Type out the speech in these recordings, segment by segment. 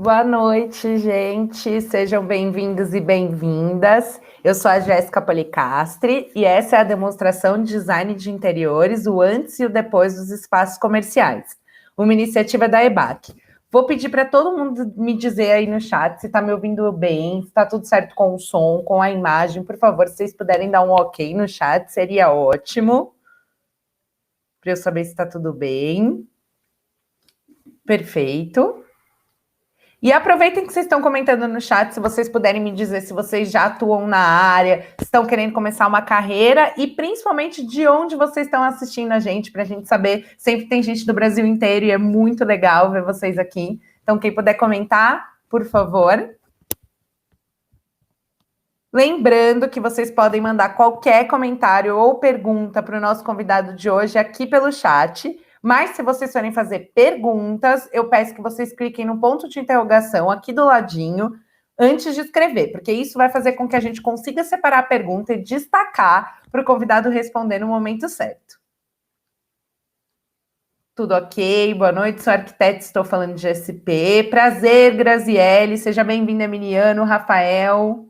Boa noite, gente. Sejam bem-vindos e bem-vindas. Eu sou a Jéssica Policastri e essa é a demonstração de design de interiores, o antes e o depois dos espaços comerciais, uma iniciativa da EBAC. Vou pedir para todo mundo me dizer aí no chat se está me ouvindo bem, se está tudo certo com o som, com a imagem. Por favor, se vocês puderem dar um ok no chat, seria ótimo, para eu saber se está tudo bem. Perfeito. E aproveitem que vocês estão comentando no chat, se vocês puderem me dizer se vocês já atuam na área, se estão querendo começar uma carreira e principalmente de onde vocês estão assistindo a gente, para a gente saber. Sempre tem gente do Brasil inteiro e é muito legal ver vocês aqui. Então, quem puder comentar, por favor. Lembrando que vocês podem mandar qualquer comentário ou pergunta para o nosso convidado de hoje aqui pelo chat. Mas se vocês forem fazer perguntas, eu peço que vocês cliquem no ponto de interrogação aqui do ladinho antes de escrever, porque isso vai fazer com que a gente consiga separar a pergunta e destacar para o convidado responder no momento certo. Tudo ok? Boa noite, sou arquiteta, estou falando de SP. Prazer, Graziele, seja bem-vinda, Emiliano, Rafael.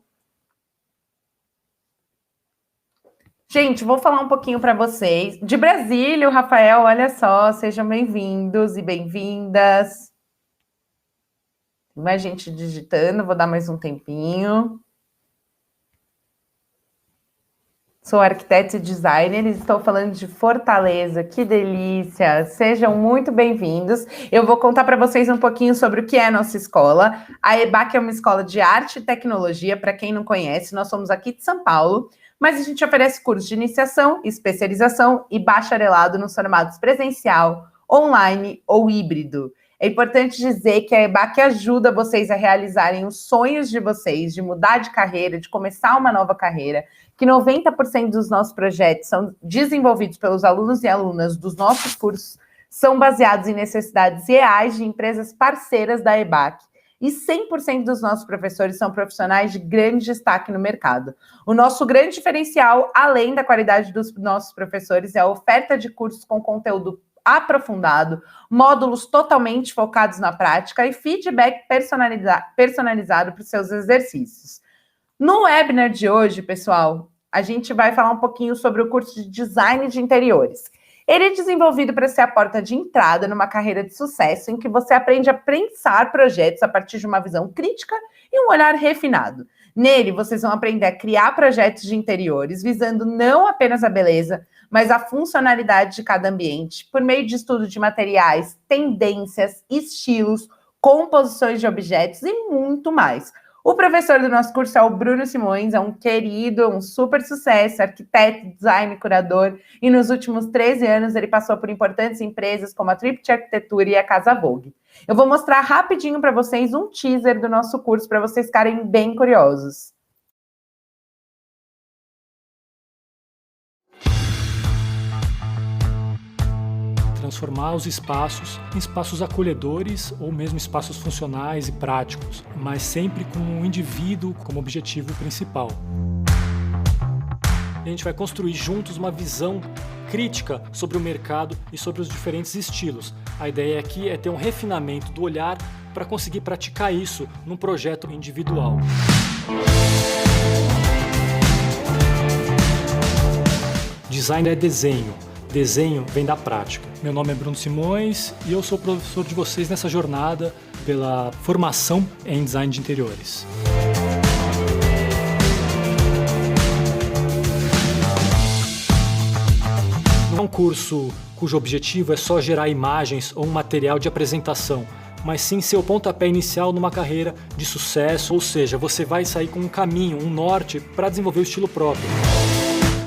Gente, vou falar um pouquinho para vocês. De Brasília, o Rafael, olha só, sejam bem-vindos e bem-vindas. Tem mais gente digitando, vou dar mais um tempinho. Sou arquiteta e designer e estou falando de Fortaleza, que delícia! Sejam muito bem-vindos. Eu vou contar para vocês um pouquinho sobre o que é a nossa escola. A EBAC é uma escola de arte e tecnologia, para quem não conhece, nós somos aqui de São Paulo, mas a gente oferece cursos de iniciação, especialização e bacharelado nos formatos presencial, online ou híbrido. É importante dizer que a EBAC ajuda vocês a realizarem os sonhos de vocês, de mudar de carreira, de começar uma nova carreira, que 90% dos nossos projetos são desenvolvidos pelos alunos e alunas dos nossos cursos, são baseados em necessidades reais de empresas parceiras da EBAC. E 100% dos nossos professores são profissionais de grande destaque no mercado. O nosso grande diferencial, além da qualidade dos nossos professores, é a oferta de cursos com conteúdo aprofundado, módulos totalmente focados na prática e feedback personalizado para os seus exercícios. No webinar de hoje, pessoal, a gente vai falar um pouquinho sobre o curso de Design de Interiores. Ele é desenvolvido para ser a porta de entrada numa carreira de sucesso em que você aprende a pensar projetos a partir de uma visão crítica e um olhar refinado. Nele, vocês vão aprender a criar projetos de interiores, visando não apenas a beleza, mas a funcionalidade de cada ambiente, por meio de estudo de materiais, tendências, estilos, composições de objetos e muito mais. O professor do nosso curso é o Bruno Simões, é um querido, um super sucesso, arquiteto, design, curador, e nos últimos 13 anos ele passou por importantes empresas como a Triptych Arquitetura e a Casa Vogue. Eu vou mostrar rapidinho para vocês um teaser do nosso curso, para vocês ficarem bem curiosos. Transformar os espaços em espaços acolhedores ou mesmo espaços funcionais e práticos, mas sempre com o indivíduo como objetivo principal. A gente vai construir juntos uma visão crítica sobre o mercado e sobre os diferentes estilos. A ideia aqui é ter um refinamento do olhar para conseguir praticar isso num projeto individual. Design é desenho. Desenho vem da prática. Meu nome é Bruno Simões e eu sou professor de vocês nessa jornada pela formação em design de interiores. Não é um curso cujo objetivo é só gerar imagens ou um material de apresentação, mas sim ser o pontapé inicial numa carreira de sucesso, ou seja, você vai sair com um caminho, um norte para desenvolver o estilo próprio.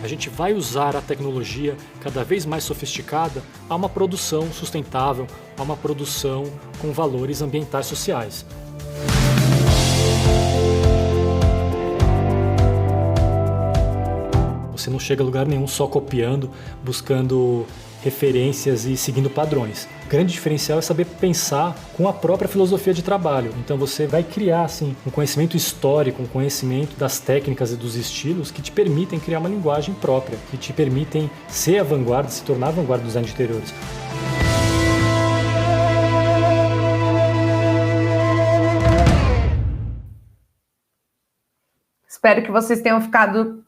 A gente vai usar a tecnologia cada vez mais sofisticada a uma produção sustentável, a uma produção com valores ambientais sociais. Você não chega a lugar nenhum só copiando, buscando referências e seguindo padrões. O grande diferencial é saber pensar com a própria filosofia de trabalho. Então você vai criar assim, um conhecimento histórico, um conhecimento das técnicas e dos estilos que te permitem criar uma linguagem própria, que te permitem ser a vanguarda, se tornar a vanguarda do design de interiores. Espero que vocês tenham ficado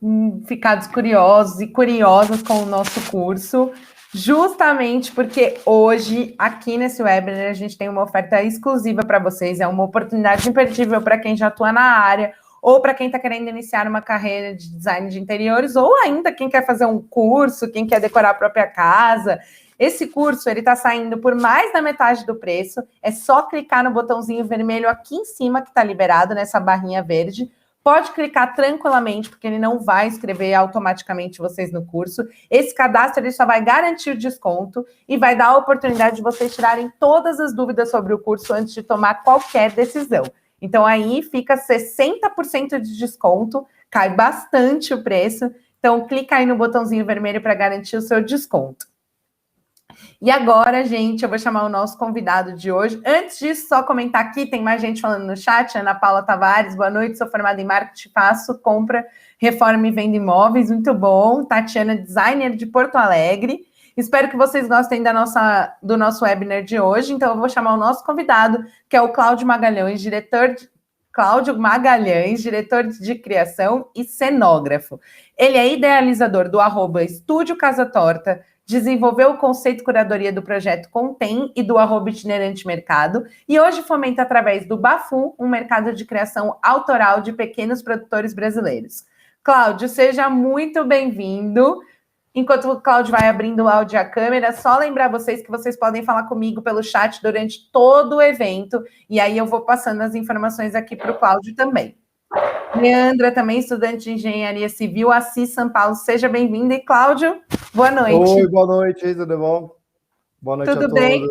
curiosos e curiosas com o nosso curso, justamente porque hoje, aqui nesse webinar, a gente tem uma oferta exclusiva para vocês, é uma oportunidade imperdível para quem já atua na área, ou para quem está querendo iniciar uma carreira de design de interiores, ou ainda quem quer fazer um curso, quem quer decorar a própria casa. Esse curso, ele está saindo por mais da metade do preço, é só clicar no botãozinho vermelho aqui em cima, que está liberado nessa barrinha verde. Pode clicar tranquilamente, porque ele não vai inscrever automaticamente vocês no curso. Esse cadastro ele só vai garantir o desconto e vai dar a oportunidade de vocês tirarem todas as dúvidas sobre o curso antes de tomar qualquer decisão. Então, aí fica 60% de desconto, cai bastante o preço. Então, clica aí no botãozinho vermelho para garantir o seu desconto. E agora, gente, eu vou chamar o nosso convidado de hoje. Antes disso, só comentar aqui, tem mais gente falando no chat. Ana Paula Tavares, boa noite, sou formada em marketing, faço compra, reforma e venda imóveis, muito bom. Tatiana, designer de Porto Alegre. Espero que vocês gostem do nosso webinar de hoje. Então, eu vou chamar o nosso convidado, que é o Cláudio Magalhães, diretor de criação e cenógrafo. Ele é idealizador do @Estúdio Casa Torta, desenvolveu o conceito curadoria do projeto Contém e do itinerante mercado, e hoje fomenta através do Bafu um mercado de criação autoral de pequenos produtores brasileiros. Cláudio, seja muito bem-vindo. Enquanto o Cláudio vai abrindo o áudio e a câmera, só lembrar vocês que vocês podem falar comigo pelo chat durante todo o evento, e aí eu vou passando as informações aqui para o Cláudio também. Leandra, também estudante de Engenharia Civil, Assis São Paulo, seja bem-vinda. E Cláudio, boa noite. Oi, boa noite, tudo bom? Boa noite tudo a todos. Bem?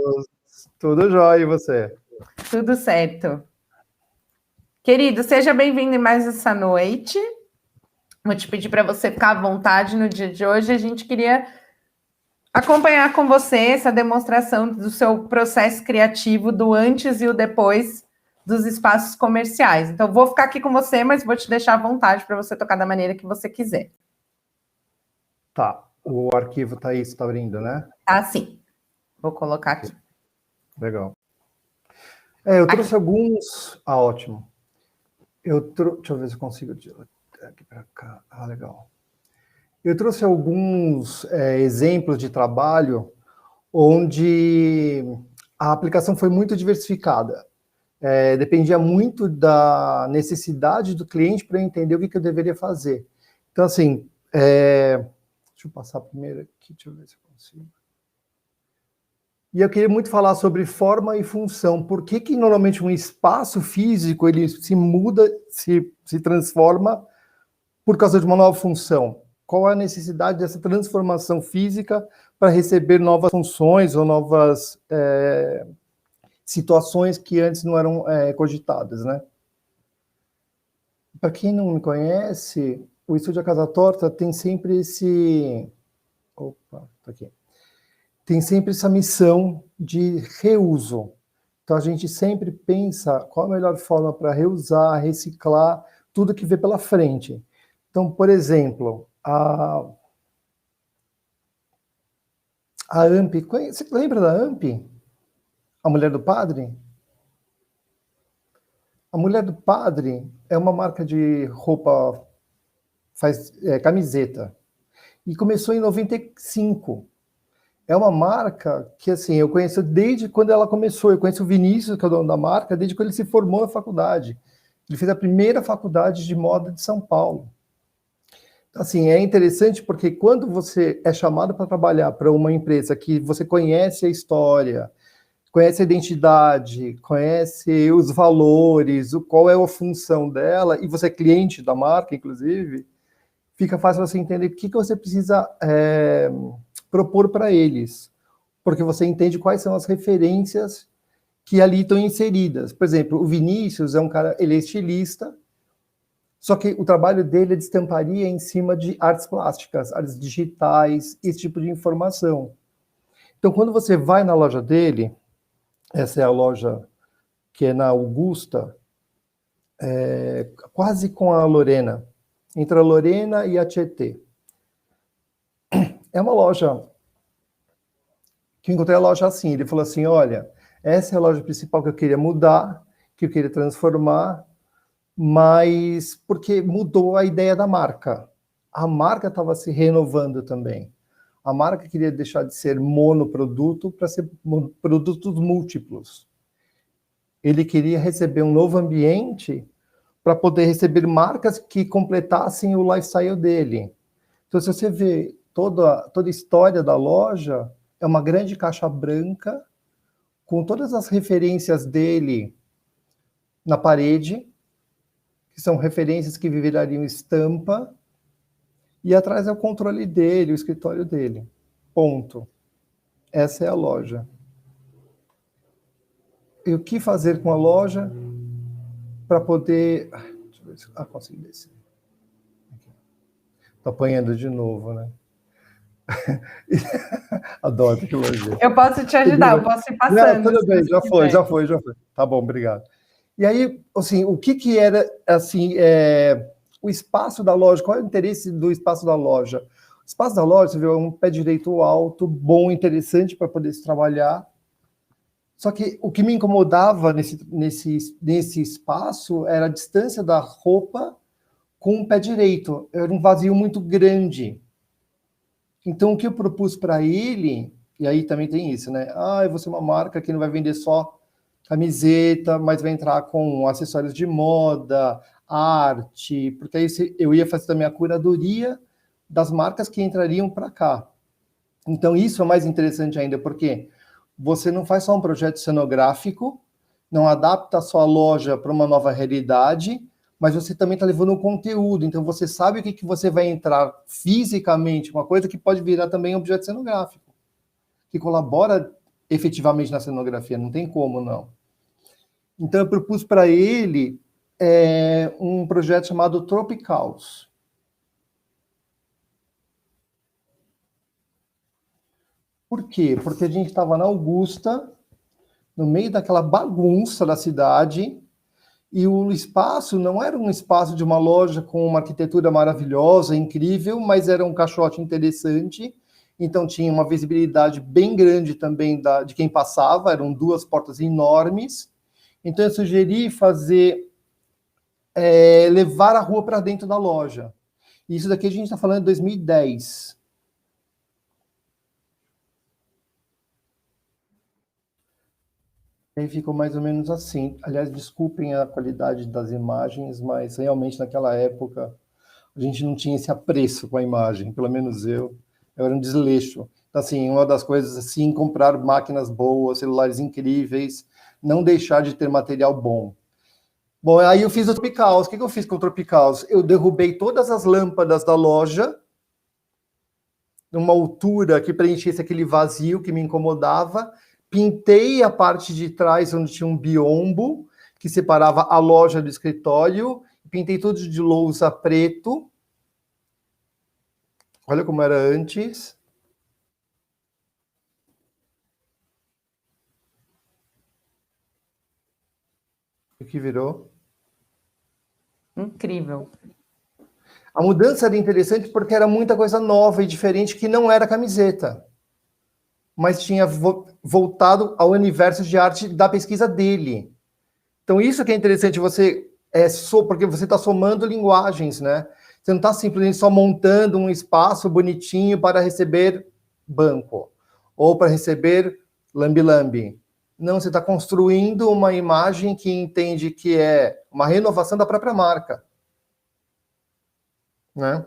Tudo jóia, e você? Tudo certo. Querido, seja bem-vindo em mais essa noite. Vou te pedir para você ficar à vontade no dia de hoje. A gente queria acompanhar com você essa demonstração do seu processo criativo, do antes e o depois dos espaços comerciais. Então, vou ficar aqui com você, mas vou te deixar à vontade para você tocar da maneira que você quiser. Tá, o arquivo tá aí, você tá abrindo, né? Ah, sim. Vou colocar aqui. Legal. Eu trouxe alguns... Ah, ótimo. Deixa eu ver se eu consigo... Aqui para cá. Ah, legal. Eu trouxe alguns exemplos de trabalho onde a aplicação foi muito diversificada. Dependia muito da necessidade do cliente para eu entender o que eu deveria fazer. Então, assim, deixa eu passar primeiro aqui, deixa eu ver se eu consigo. E eu queria muito falar sobre forma e função. Por que normalmente um espaço físico ele se muda, se transforma por causa de uma nova função? Qual é a necessidade dessa transformação física para receber novas funções ou novas situações que antes não eram cogitadas, né? Para quem não me conhece, o Estúdio Casa Torta tem sempre tá aqui. Tem sempre essa missão de reuso. Então a gente sempre pensa qual a melhor forma para reusar, reciclar tudo que vê pela frente. Então, por exemplo, a AMP, você lembra da AMP? A Mulher do Padre? A Mulher do Padre é uma marca de roupa, faz camiseta. E começou em 95. É uma marca que, assim, eu conheço desde quando ela começou. Eu conheço o Vinícius, que é o dono da marca, desde quando ele se formou na faculdade. Ele fez a primeira faculdade de moda de São Paulo. Assim, é interessante porque quando você é chamado para trabalhar para uma empresa que você conhece a história, conhece a identidade, conhece os valores, qual é a função dela, e você é cliente da marca, inclusive, fica fácil você entender o que você precisa propor para eles, porque você entende quais são as referências que ali estão inseridas. Por exemplo, o Vinícius é um cara, ele é estilista, só que o trabalho dele é de estamparia em cima de artes plásticas, artes digitais, esse tipo de informação. Então, quando você vai na loja dele, essa é a loja que é na Augusta, quase com a Lorena, entre a Lorena e a Tietê. É uma loja, que eu encontrei a loja assim, ele falou assim, olha, essa é a loja principal que eu queria mudar, que eu queria transformar, mas porque mudou a ideia da marca. A marca estava se renovando também. A marca queria deixar de ser monoproduto para ser produtos múltiplos. Ele queria receber um novo ambiente para poder receber marcas que completassem o lifestyle dele. Então, se você vê toda a história da loja, é uma grande caixa branca com todas as referências dele na parede, que são referências que virariam estampa, e atrás é o controle dele, o escritório dele. Ponto. Essa é a loja. E o que fazer com a loja para poder... Deixa eu ver se... consegui descer. Estou apanhando de novo, né? Adoro tecnologia. Eu posso te ajudar, eu posso ir passando. Não, tudo bem, já foi. Tá bom, obrigado. E aí, assim, o que era, assim, o espaço da loja? Qual é o interesse do espaço da loja? O espaço da loja, você vê, é um pé direito alto, bom, interessante para poder se trabalhar. Só que o que me incomodava nesse espaço era a distância da roupa com o pé direito. Era um vazio muito grande. Então, o que eu propus para ele, e aí também tem isso, né? Eu vou ser uma marca que não vai vender só camiseta, mas vai entrar com acessórios de moda, arte, porque aí eu ia fazer também a curadoria das marcas que entrariam para cá. Então, isso é mais interessante ainda, porque você não faz só um projeto cenográfico, não adapta a sua loja para uma nova realidade, mas você também está levando um conteúdo, então você sabe o que você vai entrar fisicamente, uma coisa que pode virar também um objeto cenográfico, que colabora efetivamente na cenografia, não tem como, não. Então eu propus para ele um projeto chamado Tropicals. Por quê? Porque a gente estava na Augusta, no meio daquela bagunça da cidade, e o espaço não era um espaço de uma loja com uma arquitetura maravilhosa, incrível, mas era um caixote interessante, então tinha uma visibilidade bem grande também de quem passava, eram 2 portas enormes. Então eu sugeri levar a rua para dentro da loja. Isso daqui a gente está falando de 2010. Aí ficou mais ou menos assim. Aliás, desculpem a qualidade das imagens, mas realmente naquela época a gente não tinha esse apreço com a imagem, pelo menos eu era um desleixo. Então, assim, uma das coisas, assim, comprar máquinas boas, celulares incríveis, não deixar de ter material bom. Bom, aí eu fiz o Tropicals. O que eu fiz com o Tropicals? Eu derrubei todas as lâmpadas da loja, numa altura que preenchesse aquele vazio que me incomodava, pintei a parte de trás onde tinha um biombo, que separava a loja do escritório, pintei tudo de lousa preto. Olha como era antes. O que virou? Incrível. A mudança era interessante porque era muita coisa nova e diferente que não era camiseta, mas tinha voltado ao universo de arte da pesquisa dele. Então isso que é interessante, porque você está somando linguagens, né? Você não está simplesmente só montando um espaço bonitinho para receber banco, ou para receber lambi-lambi. Não, você está construindo uma imagem que entende que é uma renovação da própria marca. Né?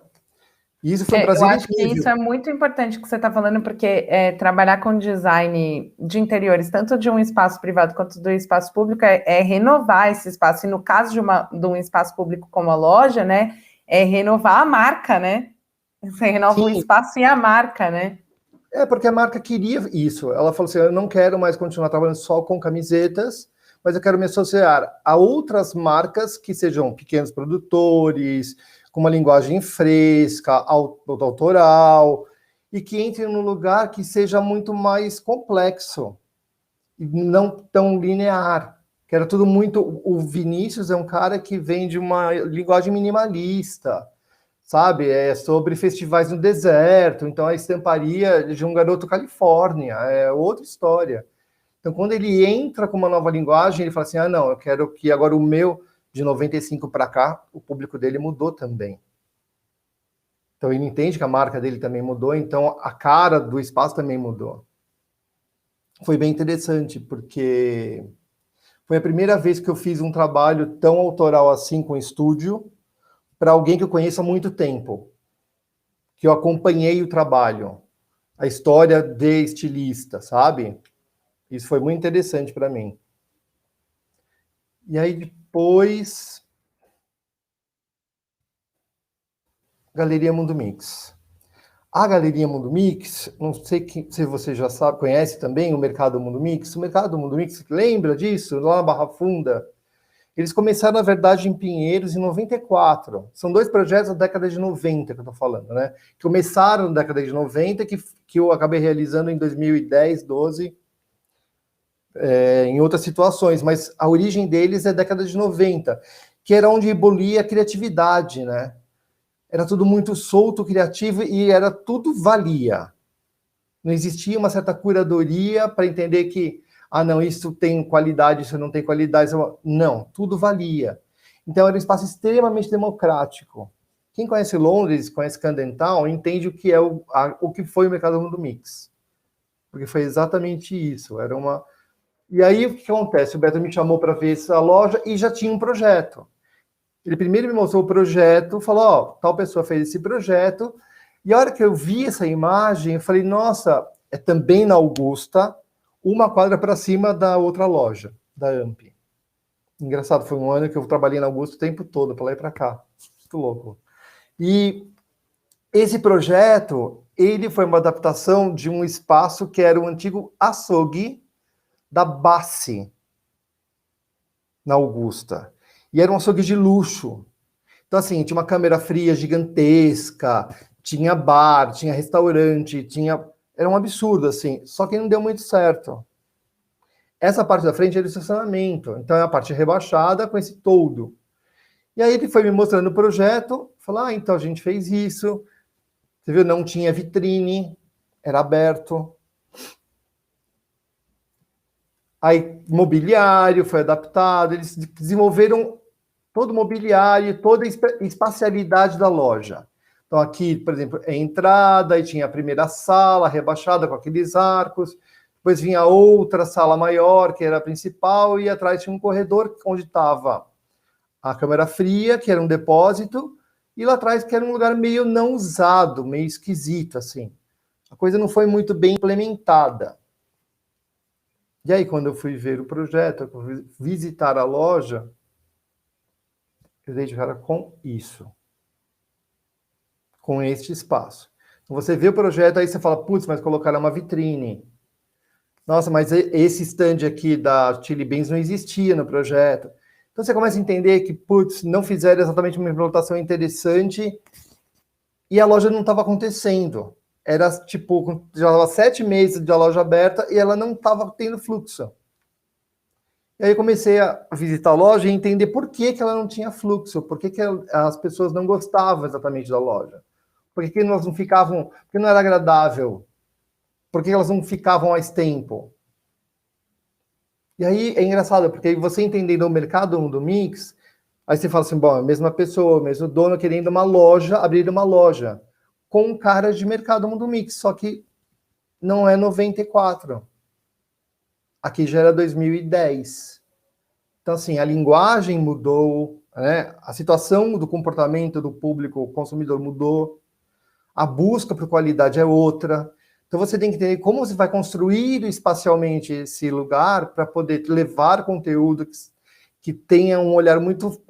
E isso foi um prazer eu acho incrível. que isso é muito importante que você está falando, porque trabalhar com design de interiores, tanto de um espaço privado quanto do espaço público, é renovar esse espaço. E no caso de um espaço público como a loja, né, é renovar a marca, né? Você renova o espaço e a marca, né? Porque a marca queria isso. Ela falou assim, eu não quero mais continuar trabalhando só com camisetas, mas eu quero me associar a outras marcas que sejam pequenos produtores, com uma linguagem fresca, autoral, e que entrem num lugar que seja muito mais complexo, e não tão linear. Que era tudo muito... O Vinícius é um cara que vem de uma linguagem minimalista, sabe? É sobre festivais no deserto, então a estamparia de um garoto Califórnia, é outra história. Então, quando ele entra com uma nova linguagem, ele fala assim, não, eu quero que agora o meu... de 95 para cá, o público dele mudou também. Então ele entende que a marca dele também mudou, então a cara do espaço também mudou. Foi bem interessante, porque foi a primeira vez que eu fiz um trabalho tão autoral assim com estúdio para alguém que eu conheço há muito tempo, que eu acompanhei o trabalho, a história de estilista, sabe? Isso foi muito interessante para mim. E aí depois, Galeria Mundo Mix. A Galeria Mundo Mix, não sei se você já sabe, conhece também o Mercado Mundo Mix. O Mercado Mundo Mix, lembra disso? Lá na Barra Funda. Eles começaram, na verdade, em Pinheiros em 94. São 2 projetos da década de 90 que eu estou falando, né? Começaram na década de 90, que eu acabei realizando em 2010, 12, em outras situações, mas a origem deles é década de 90, que era onde abolia a criatividade, né? Era tudo muito solto, criativo, e era tudo valia. Não existia uma certa curadoria para entender que, não, isso tem qualidade, isso não tem qualidade. Não, tudo valia. Então, era um espaço extremamente democrático. Quem conhece Londres, conhece Camden Town, entende o que é o que foi o Mercado Mundo Mix. Porque foi exatamente isso. Era uma... E aí, o que acontece? O Beto me chamou para ver essa loja e já tinha um projeto. Ele primeiro me mostrou o projeto, falou, tal pessoa fez esse projeto, e a hora que eu vi essa imagem, eu falei, nossa, é também na Augusta, uma quadra para cima da outra loja, da AMP. Engraçado, foi um ano que eu trabalhei na Augusta o tempo todo, para lá e para cá. Muito louco. E esse projeto, ele foi uma adaptação de um espaço que era o antigo açougue da Bassi, na Augusta. E era um açougue de luxo. Então, assim, tinha uma câmera fria gigantesca, tinha bar, tinha restaurante, tinha... Era um absurdo, assim. Só que não deu muito certo. Essa parte da frente era o estacionamento. Então, é a parte rebaixada com esse toldo. E aí ele foi me mostrando o projeto. Falou, então a gente fez isso. Você viu? Não tinha vitrine. Era aberto. Aí, mobiliário foi adaptado. Eles desenvolveram todo o mobiliário, toda a espacialidade da loja. Então, aqui, por exemplo, é a entrada, aí tinha a primeira sala rebaixada com aqueles arcos, depois vinha outra sala maior, que era a principal, e atrás tinha um corredor onde estava a câmara fria, que era um depósito, e lá atrás que era um lugar meio não usado, meio esquisito, assim. A coisa não foi muito bem implementada. E aí, quando eu fui ver o projeto, eu fui visitar a loja, eu dei de cara com isso. Com este espaço. Então, você vê o projeto, aí você fala, putz, mas colocaram uma vitrine. Nossa, mas esse stand aqui da Chili Beans não existia no projeto. Então você começa a entender que, putz, não fizeram exatamente uma implementação interessante e a loja não estava acontecendo. Era, tipo, já estava 7 meses de loja aberta e ela não estava tendo fluxo. E aí eu comecei a visitar a loja e entender por que ela não tinha fluxo, por que as pessoas não gostavam exatamente da loja. Por que elas não ficavam, porque não era agradável, por que elas não ficavam mais tempo. E aí é engraçado, porque você entendendo o mercado do mix, aí você fala assim, bom, a mesma pessoa, o mesmo dono querendo uma loja, abrir uma loja, com cara de mercado mundo mix, só que não é 94. Aqui já era 2010. Então, assim, a linguagem mudou, né? A situação do comportamento do público, o consumidor mudou, a busca por qualidade é outra. Então, você tem que entender como você vai construir espacialmente esse lugar para poder levar conteúdo que tenha um olhar muito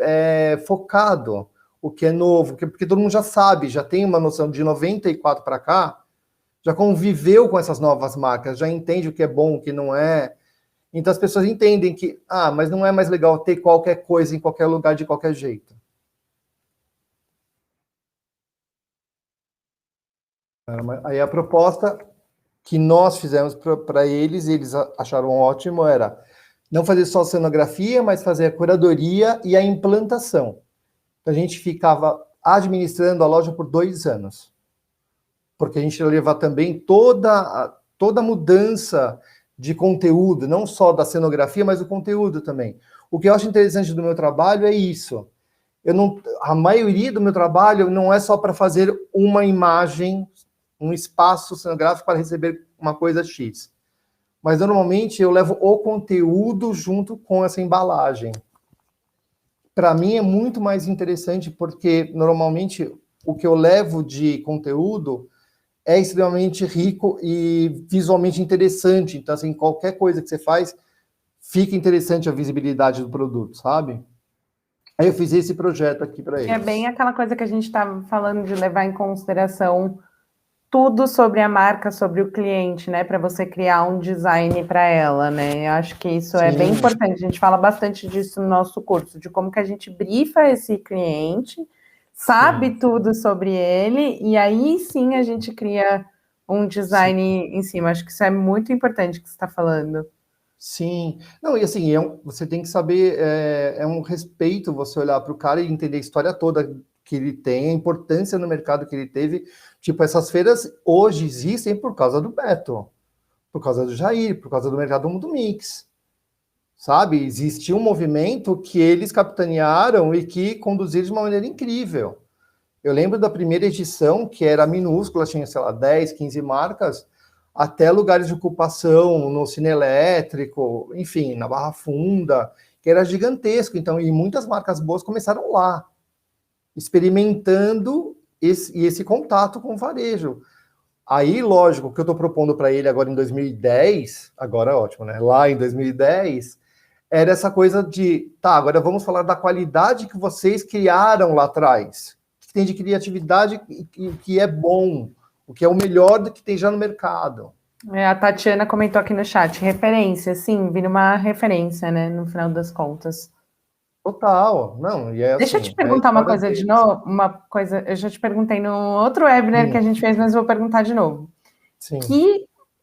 focado, o que é novo, porque todo mundo já sabe, já tem uma noção de 94 para cá, já conviveu com essas novas marcas, já entende o que é bom, o que não é. Então as pessoas entendem que, mas não é mais legal ter qualquer coisa em qualquer lugar de qualquer jeito. Aí a proposta que nós fizemos para eles, e eles acharam ótimo, era não fazer só cenografia, mas fazer a curadoria e a implantação. Então a gente ficava administrando a loja por 2 anos. Porque a gente ia levar também toda a mudança de conteúdo, não só da cenografia, mas do conteúdo também. o que eu acho interessante do meu trabalho é isso. A maioria do meu trabalho não é só para fazer uma imagem, um espaço cenográfico para receber uma coisa X. Mas normalmente eu levo o conteúdo junto com essa embalagem. Para mim é muito mais interessante porque normalmente o que eu levo de conteúdo é extremamente rico e visualmente interessante. Então, assim, qualquer coisa que você faz, fica interessante a visibilidade do produto, sabe? Aí eu fiz esse projeto aqui para É eles. bem aquela coisa que a gente estava falando de levar em consideração tudo sobre a marca, sobre o cliente, né? Para você criar um design para ela, né? Eu acho que isso é bem importante. A gente fala bastante disso no nosso curso, de como que a gente brifa esse cliente, sabe tudo sobre ele, e aí sim a gente cria um design em cima. Acho que isso é muito importante que você está falando. Sim. Não, e assim, você tem que saber, é um respeito você olhar para o cara e entender a história toda que ele tem, a importância no mercado que ele teve. Tipo, essas feiras hoje existem por causa do Beto, por causa do Jair, por causa do Mercado Mundo Mix. Sabe? Existia um movimento que eles capitanearam e que conduziram de uma maneira incrível. Eu lembro da primeira edição, que era minúscula, tinha, sei lá, 10, 15 marcas, até lugares de ocupação, no Cine Elétrico, enfim, na Barra Funda, que era gigantesco. Então, e muitas marcas boas começaram lá, experimentando esse contato com o varejo. Aí, lógico, o que eu estou propondo para ele agora em 2010, agora é ótimo, né? Lá em 2010, era essa coisa de, tá, agora vamos falar da qualidade que vocês criaram lá atrás. O que tem de criatividade e o que é bom, o que é o melhor do que tem já no mercado. A Tatiana comentou aqui no chat, referência, sim, vira uma referência, né, no final das contas. Total, não, e é assim... Deixa eu te perguntar uma coisa de novo, eu já te perguntei no outro webinar que a gente fez, mas vou perguntar de novo. Sim.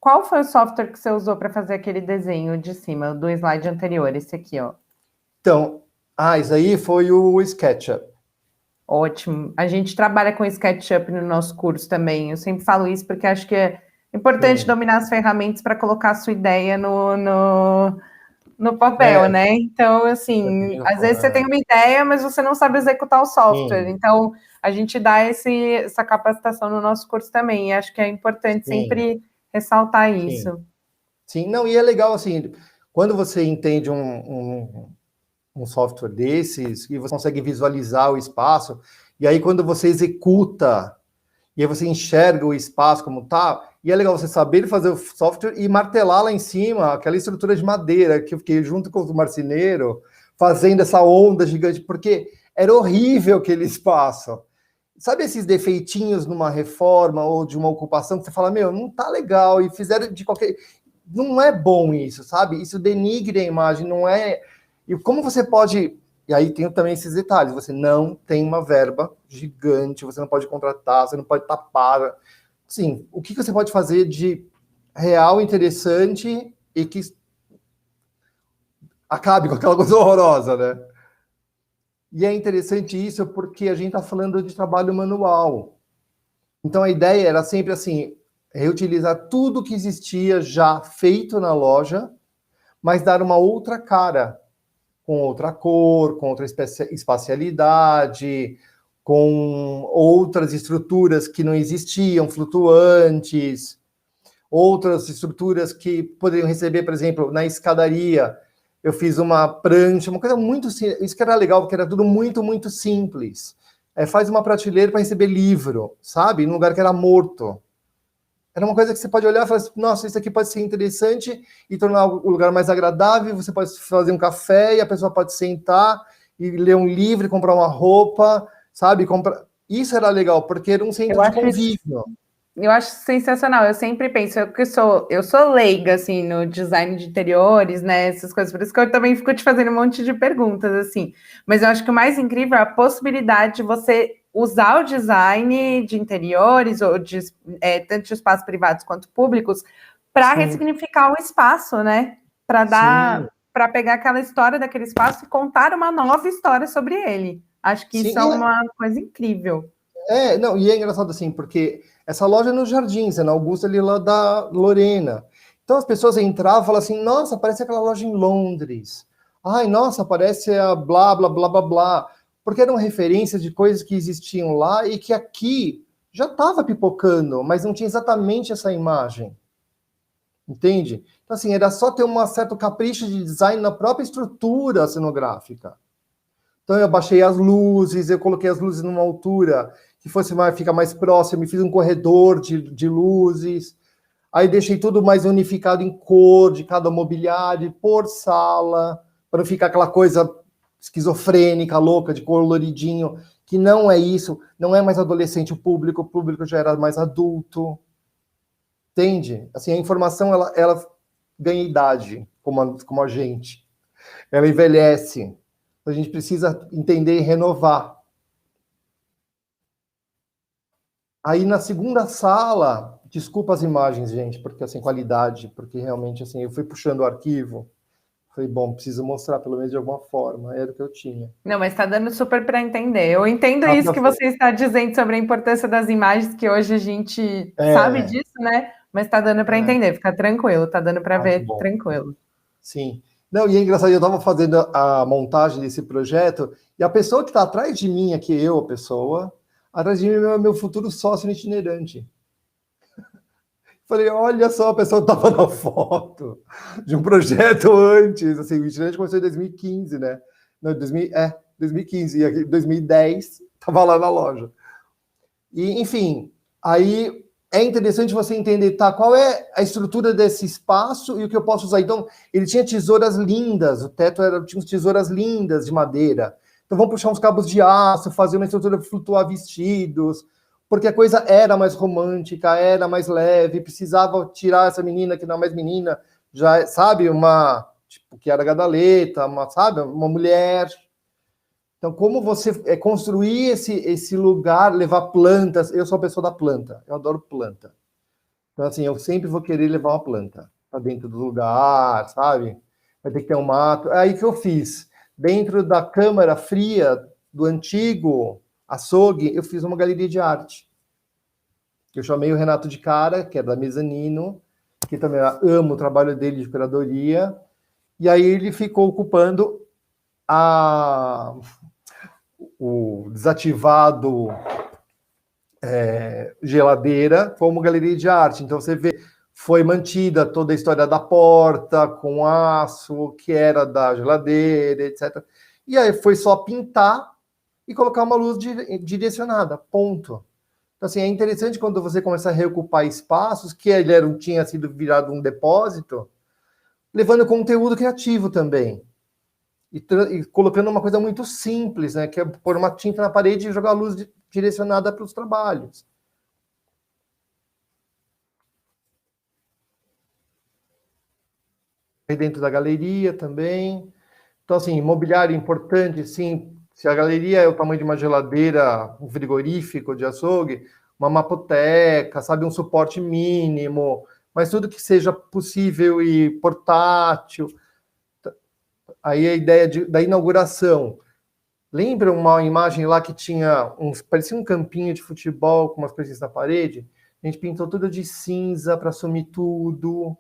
Qual foi o software que você usou para fazer aquele desenho de cima, do slide anterior, esse aqui, ó? Então, isso aí foi o SketchUp. Ótimo. A gente trabalha com SketchUp no nosso curso também. Eu sempre falo isso porque acho que é importante dominar as ferramentas para colocar a sua ideia no papel, né? Então, assim, às vezes você tem uma ideia, mas você não sabe executar o software. Então, a gente dá essa capacitação no nosso curso também. E acho que é importante sempre ressaltar isso. Sim, não, e é legal, assim, quando você entende um software desses, e você consegue visualizar o espaço, e aí quando você executa, e aí você enxerga o espaço como tá, e é legal você saber fazer o software e martelar lá em cima aquela estrutura de madeira, que eu fiquei junto com o marceneiro, fazendo essa onda gigante, porque era horrível aquele espaço. Sabe esses defeitinhos numa reforma ou de uma ocupação que você fala, meu, não tá legal, e fizeram de qualquer... Não é bom isso, sabe? Isso denigre a imagem, não é... E como você pode... E aí tem também esses detalhes, você não tem uma verba gigante, você não pode contratar, você não pode tapar. Sim, o que você pode fazer de real, interessante e que acabe com aquela coisa horrorosa, né? E é interessante isso porque a gente está falando de trabalho manual. Então a ideia era sempre assim, reutilizar tudo que existia já feito na loja, mas dar uma outra cara, com outra cor, com outra espacialidade, com outras estruturas que não existiam, flutuantes, outras estruturas que poderiam receber, por exemplo, na escadaria, eu fiz uma prancha, uma coisa muito simples, isso que era legal, porque era tudo muito, muito simples. Faz uma prateleira para receber livro, sabe? Num lugar que era morto. Era uma coisa que você pode olhar e falar assim, nossa, isso aqui pode ser interessante e tornar o lugar mais agradável, você pode fazer um café e a pessoa pode sentar e ler um livro, comprar uma roupa, sabe? Isso era legal, porque era um centro de convívio. Eu acho sensacional, eu sempre penso, eu sou leiga, assim, no design de interiores, né, essas coisas, por isso que eu também fico te fazendo um monte de perguntas, assim, mas eu acho que o mais incrível é a possibilidade de você usar o design de interiores, ou tanto de espaços privados quanto públicos, para ressignificar o espaço, né, para pegar aquela história daquele espaço e contar uma nova história sobre ele. Acho que isso é uma coisa incrível. Não, e é engraçado assim, porque essa loja é nos Jardins, é na Augusta, ali lá da Lorena. Então as pessoas entravam e falavam assim, nossa, parece aquela loja em Londres. Ai, nossa, parece a blá, blá, blá, blá, blá. Porque eram referências de coisas que existiam lá e que aqui já estava pipocando, mas não tinha exatamente essa imagem. Entende? Então, assim, era só ter um certo capricho de design na própria estrutura cenográfica. Então, eu baixei as luzes, eu coloquei as luzes numa altura que fosse ficar mais próximo, fiz um corredor de luzes, aí deixei tudo mais unificado em cor de cada mobiliário, por sala, para não ficar aquela coisa esquizofrênica, louca, de coloridinho, que não é isso, não é mais adolescente o público já era mais adulto. Entende? Assim, a informação, ela ganha idade, como a gente. Ela envelhece. A gente precisa entender e renovar. Aí, na segunda sala, desculpa as imagens, gente, porque, assim, qualidade, porque realmente, assim, eu fui puxando o arquivo, falei, bom, preciso mostrar, pelo menos de alguma forma, era o que eu tinha. Não, mas está dando super para entender. Eu entendo isso que você está dizendo sobre a importância das imagens, que hoje a gente sabe disso, né? Mas está dando para entender, fica tranquilo, está dando para ver tranquilo. Sim. Não, e é engraçado, eu estava fazendo a montagem desse projeto, e a pessoa que está atrás de mim, aqui eu, a pessoa, atrás de mim é meu futuro sócio itinerante. Falei, olha só, a pessoa estava na foto de um projeto antes, assim, o itinerante começou em 2015, né? Não, 2015, e aqui em 2010 estava lá na loja. E, enfim, aí é interessante você entender, tá, qual é a estrutura desse espaço e o que eu posso usar. Então, ele tinha tesouras lindas, o teto tinha umas tesouras lindas de madeira. Então, vamos puxar uns cabos de aço, fazer uma estrutura flutuar vestidos, porque a coisa era mais romântica, era mais leve, precisava tirar essa menina que não é mais menina, já, sabe, tipo, que era gadaleta, sabe, uma mulher. Então, como você construir esse lugar, levar plantas, eu sou a pessoa da planta, eu adoro planta. Então, assim, eu sempre vou querer levar uma planta para dentro do lugar, sabe? Vai ter que ter um mato. É aí que eu fiz. Dentro da câmara fria do antigo açougue, eu fiz uma galeria de arte. Eu chamei o Renato de Cara, que é da Mezanino, que também amo o trabalho dele de curadoria, e aí ele ficou ocupando o desativado geladeira como galeria de arte. Então você vê, foi mantida toda a história da porta com aço, que era da geladeira, etc. E aí foi só pintar e colocar uma luz direcionada, ponto. Então, assim, é interessante quando você começa a reocupar espaços que ele tinha sido virado um depósito, levando conteúdo criativo também. E colocando uma coisa muito simples, né? Que é pôr uma tinta na parede e jogar a luz direcionada para os trabalhos. Aí dentro da galeria também. Então, assim, mobiliário importante, sim. Se a galeria é o tamanho de uma geladeira, um frigorífico de açougue, uma mapoteca, sabe, um suporte mínimo, mas tudo que seja possível e portátil. Aí a ideia da inauguração. Lembra uma imagem lá que tinha parecia um campinho de futebol com umas coisinhas na parede? A gente pintou tudo de cinza para sumir tudo,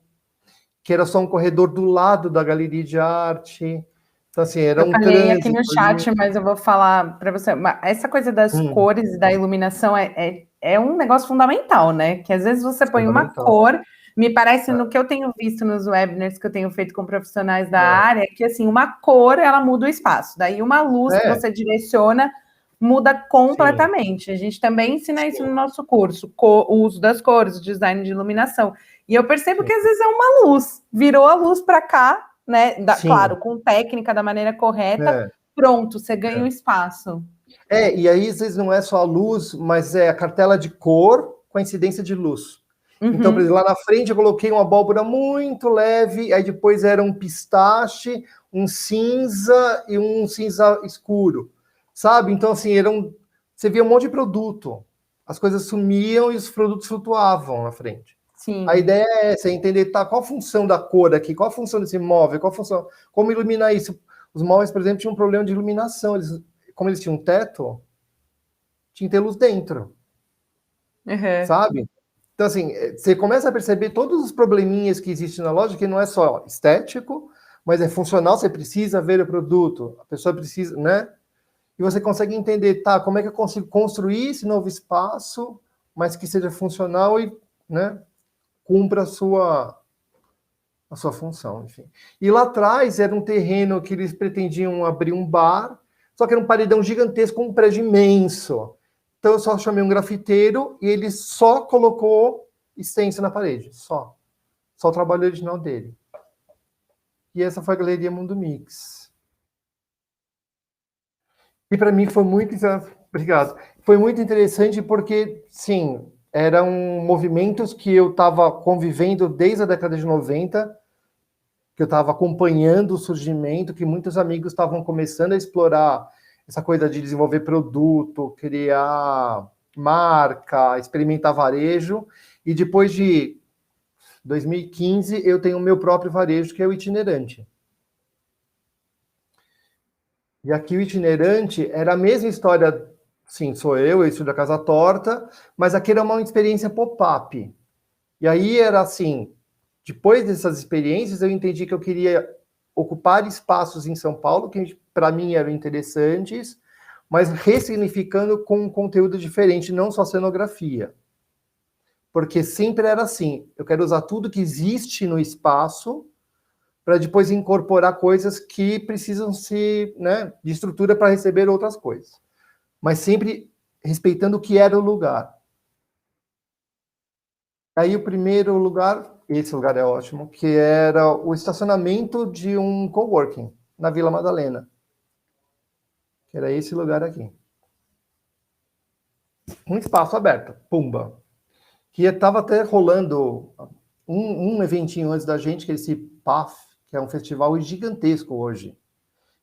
que era só um corredor do lado da galeria de arte. Então, assim, era eu falei aqui no chat, mas eu vou falar para você. Essa coisa das cores e da iluminação é um negócio fundamental, né? Que às vezes você põe uma cor. Me parece, no que eu tenho visto nos webinars que eu tenho feito com profissionais da área, que assim, uma cor, ela muda o espaço. Daí uma luz que você direciona muda completamente. A gente também ensina isso no nosso curso, o uso das cores, o design de iluminação. E eu percebo que às vezes é uma luz, virou a luz para cá, né? Claro, com técnica, da maneira correta, pronto, você ganha o espaço. E aí às vezes não é só a luz, mas é a cartela de cor com a incidência de luz. Então, por exemplo, lá na frente eu coloquei uma abóbora muito leve, aí depois era um pistache, um cinza e um cinza escuro, sabe? Então, assim, você via um monte de produto. As coisas sumiam e os produtos flutuavam na frente. Sim. A ideia é essa, é entender qual a função da cor aqui, qual a função desse móvel, como iluminar isso. Os móveis, por exemplo, tinham um problema de iluminação. Como eles tinham um teto, tinha que ter luz dentro. Sabe? Então, assim, você começa a perceber todos os probleminhas que existem na loja, que não é só estético, mas é funcional, você precisa ver o produto, a pessoa precisa, né? E você consegue entender, tá, como é que eu consigo construir esse novo espaço, mas que seja funcional e, né, cumpra a sua função, enfim. E lá atrás era um terreno que eles pretendiam abrir um bar, só que era um paredão gigantesco com um prédio imenso. Então eu só chamei um grafiteiro e ele só colocou stencil na parede, só. Só o trabalho original dele. E essa foi a Galeria Mundo Mix. E para mim foi muito... Obrigado. Foi muito interessante porque, sim, eram movimentos que eu estava convivendo desde a década de 90, que eu estava acompanhando o surgimento, que muitos amigos estavam começando a explorar essa coisa de desenvolver produto, criar marca, experimentar varejo, e depois de 2015 eu tenho o meu próprio varejo, que é o Itinerante. E aqui o Itinerante era a mesma história, sim, sou eu estudo a Casa Torta, mas aqui era uma experiência pop-up. E aí era assim, depois dessas experiências, eu entendi que eu queria ocupar espaços em São Paulo, que para mim eram interessantes, mas ressignificando com um conteúdo diferente, não só cenografia. Porque sempre era assim, eu quero usar tudo que existe no espaço para depois incorporar coisas que precisam se, né, de estrutura para receber outras coisas. Mas sempre respeitando o que era o lugar. Aí o primeiro lugar, esse lugar é ótimo, que era o estacionamento de um coworking na Vila Madalena. Que era esse lugar aqui. Um espaço aberto, pumba. Que estava até rolando um eventinho antes da gente, que é esse PAF, que é um festival gigantesco hoje.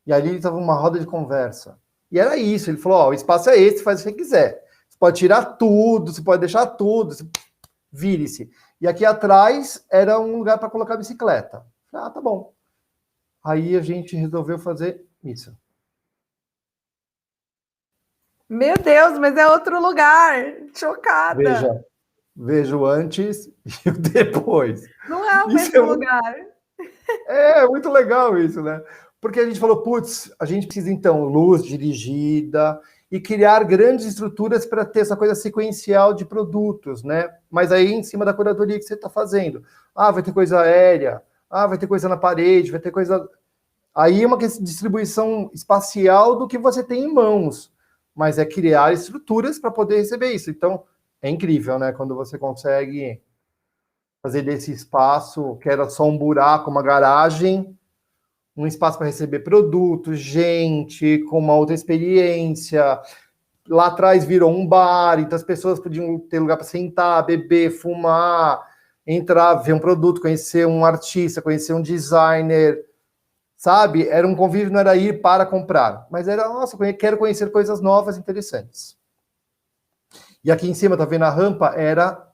E ali estava uma roda de conversa. E era isso, ele falou, ó, o espaço é esse, faz o que você quiser. Você pode tirar tudo, você pode deixar tudo, vire-se. E aqui atrás era um lugar para colocar bicicleta. Ah, tá bom. Aí a gente resolveu fazer isso. Meu Deus, mas é outro lugar. Chocada. Veja o antes e o depois. Não é o Isso mesmo lugar. É muito legal isso, né? Porque a gente falou, putz, a gente precisa então luz dirigida e criar grandes estruturas para ter essa coisa sequencial de produtos, né? Mas aí em cima da curadoria que você está fazendo. Ah, vai ter coisa aérea, ah, vai ter coisa na parede, vai ter coisa... Aí é uma distribuição espacial do que você tem em mãos, mas é criar estruturas para poder receber isso. Então, é incrível, né? Quando você consegue fazer desse espaço, que era só um buraco, uma garagem, um espaço para receber produtos, gente, com uma outra experiência. Lá atrás virou um bar, então as pessoas podiam ter lugar para sentar, beber, fumar, entrar, ver um produto, conhecer um artista, conhecer um designer, sabe? Era um convívio, não era ir para comprar, mas era, nossa, quero conhecer coisas novas, interessantes. E aqui em cima, tá vendo a rampa? Era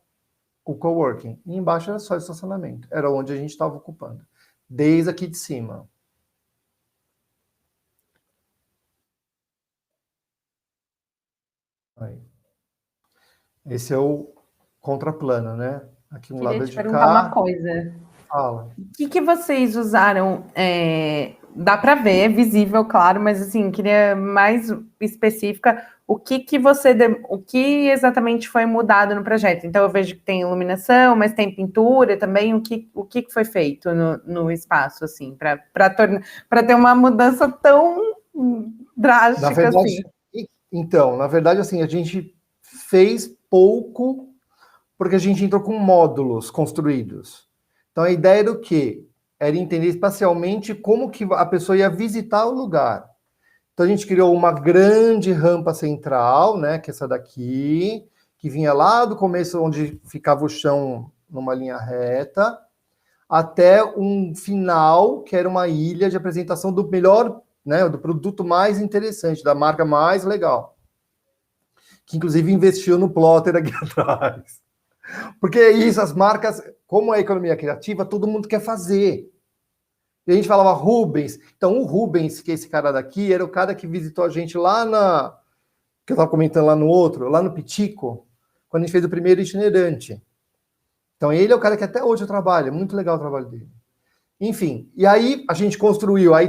o coworking. E embaixo era só estacionamento. Era onde a gente estava ocupando. Desde aqui de cima. Aí. Esse é o contraplano, né? Aqui um lado Queria é te de perguntar uma cá. coisa. Fala. O que vocês usaram? Dá para ver, é visível, claro, mas assim, queria mais específica. O que exatamente foi mudado no projeto? Então eu vejo que tem iluminação, mas tem pintura também. O que foi feito no espaço, assim, para ter uma mudança tão drástica Na verdade, assim? então, na verdade, assim, a gente fez pouco porque a gente entrou com módulos construídos. Então a ideia era o quê? Era entender espacialmente como que a pessoa ia visitar o lugar. Então a gente criou uma grande rampa central, né, que é essa daqui, que vinha lá do começo onde ficava o chão numa linha reta, até um final, que era uma ilha de apresentação do melhor, né, do produto mais interessante, da marca mais legal. Que inclusive investiu no plotter aqui atrás. Porque é isso, as marcas, como é a economia criativa, todo mundo quer fazer. E a gente falava Rubens. Então, o Rubens, que é esse cara daqui, era o cara que visitou a gente lá que eu estava comentando lá no outro, lá no Pitico, quando a gente fez o primeiro itinerante. Então, ele é o cara que até hoje eu trabalho. É muito legal o trabalho dele. Enfim, e aí a gente construiu, aí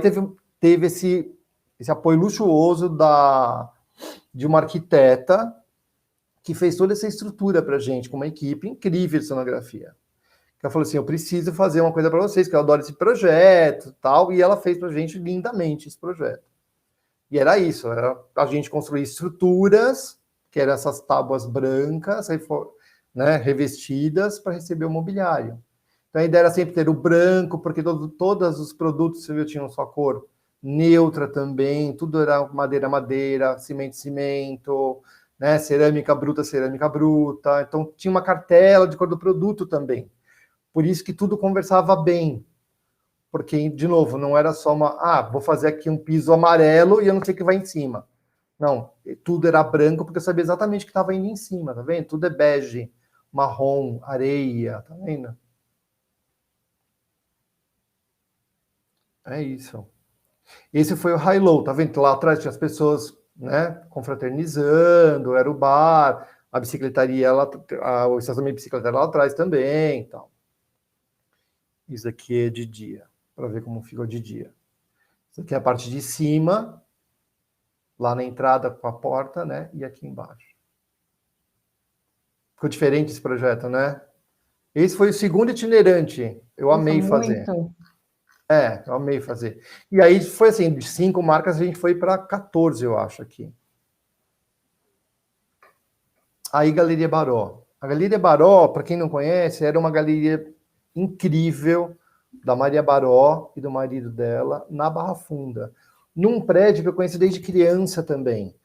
teve esse apoio luxuoso de uma arquiteta que fez toda essa estrutura para a gente, com uma equipe incrível de cenografia. Ela falou assim, eu preciso fazer uma coisa para vocês, que eu adoro esse projeto, tal, e ela fez para a gente lindamente esse projeto. E era isso, era a gente construir estruturas, que eram essas tábuas brancas, né, revestidas para receber o mobiliário. Então a ideia era sempre ter o branco, porque todos os produtos, você viu, tinham sua cor neutra também, tudo era madeira, cimento, né, cerâmica bruta, então tinha uma cartela de cor do produto também. Por isso que tudo conversava bem, porque, de novo, não era só vou fazer aqui um piso amarelo e eu não sei o que vai em cima. Não, tudo era branco, porque eu sabia exatamente o que estava indo em cima, tá vendo? Tudo é bege, marrom, areia, tá vendo? É isso. Esse foi o high-low, tá vendo? Lá atrás tinha as pessoas, né, confraternizando, era o bar, a bicicletaria, o estacionamento de bicicleta lá atrás também, tal. Isso aqui é de dia, para ver como ficou de dia. Isso aqui é a parte de cima, lá na entrada com a porta, né, e aqui embaixo. Ficou diferente esse projeto, né? Esse foi o segundo itinerante, eu amei fazer. Eu amei fazer. E aí foi assim, de 5 marcas a gente foi para 14, eu acho, aqui. Aí, Galeria Baró. A Galeria Baró, para quem não conhece, era uma galeria incrível da Maria Baró e do marido dela, na Barra Funda. Num prédio que eu conheço desde criança também.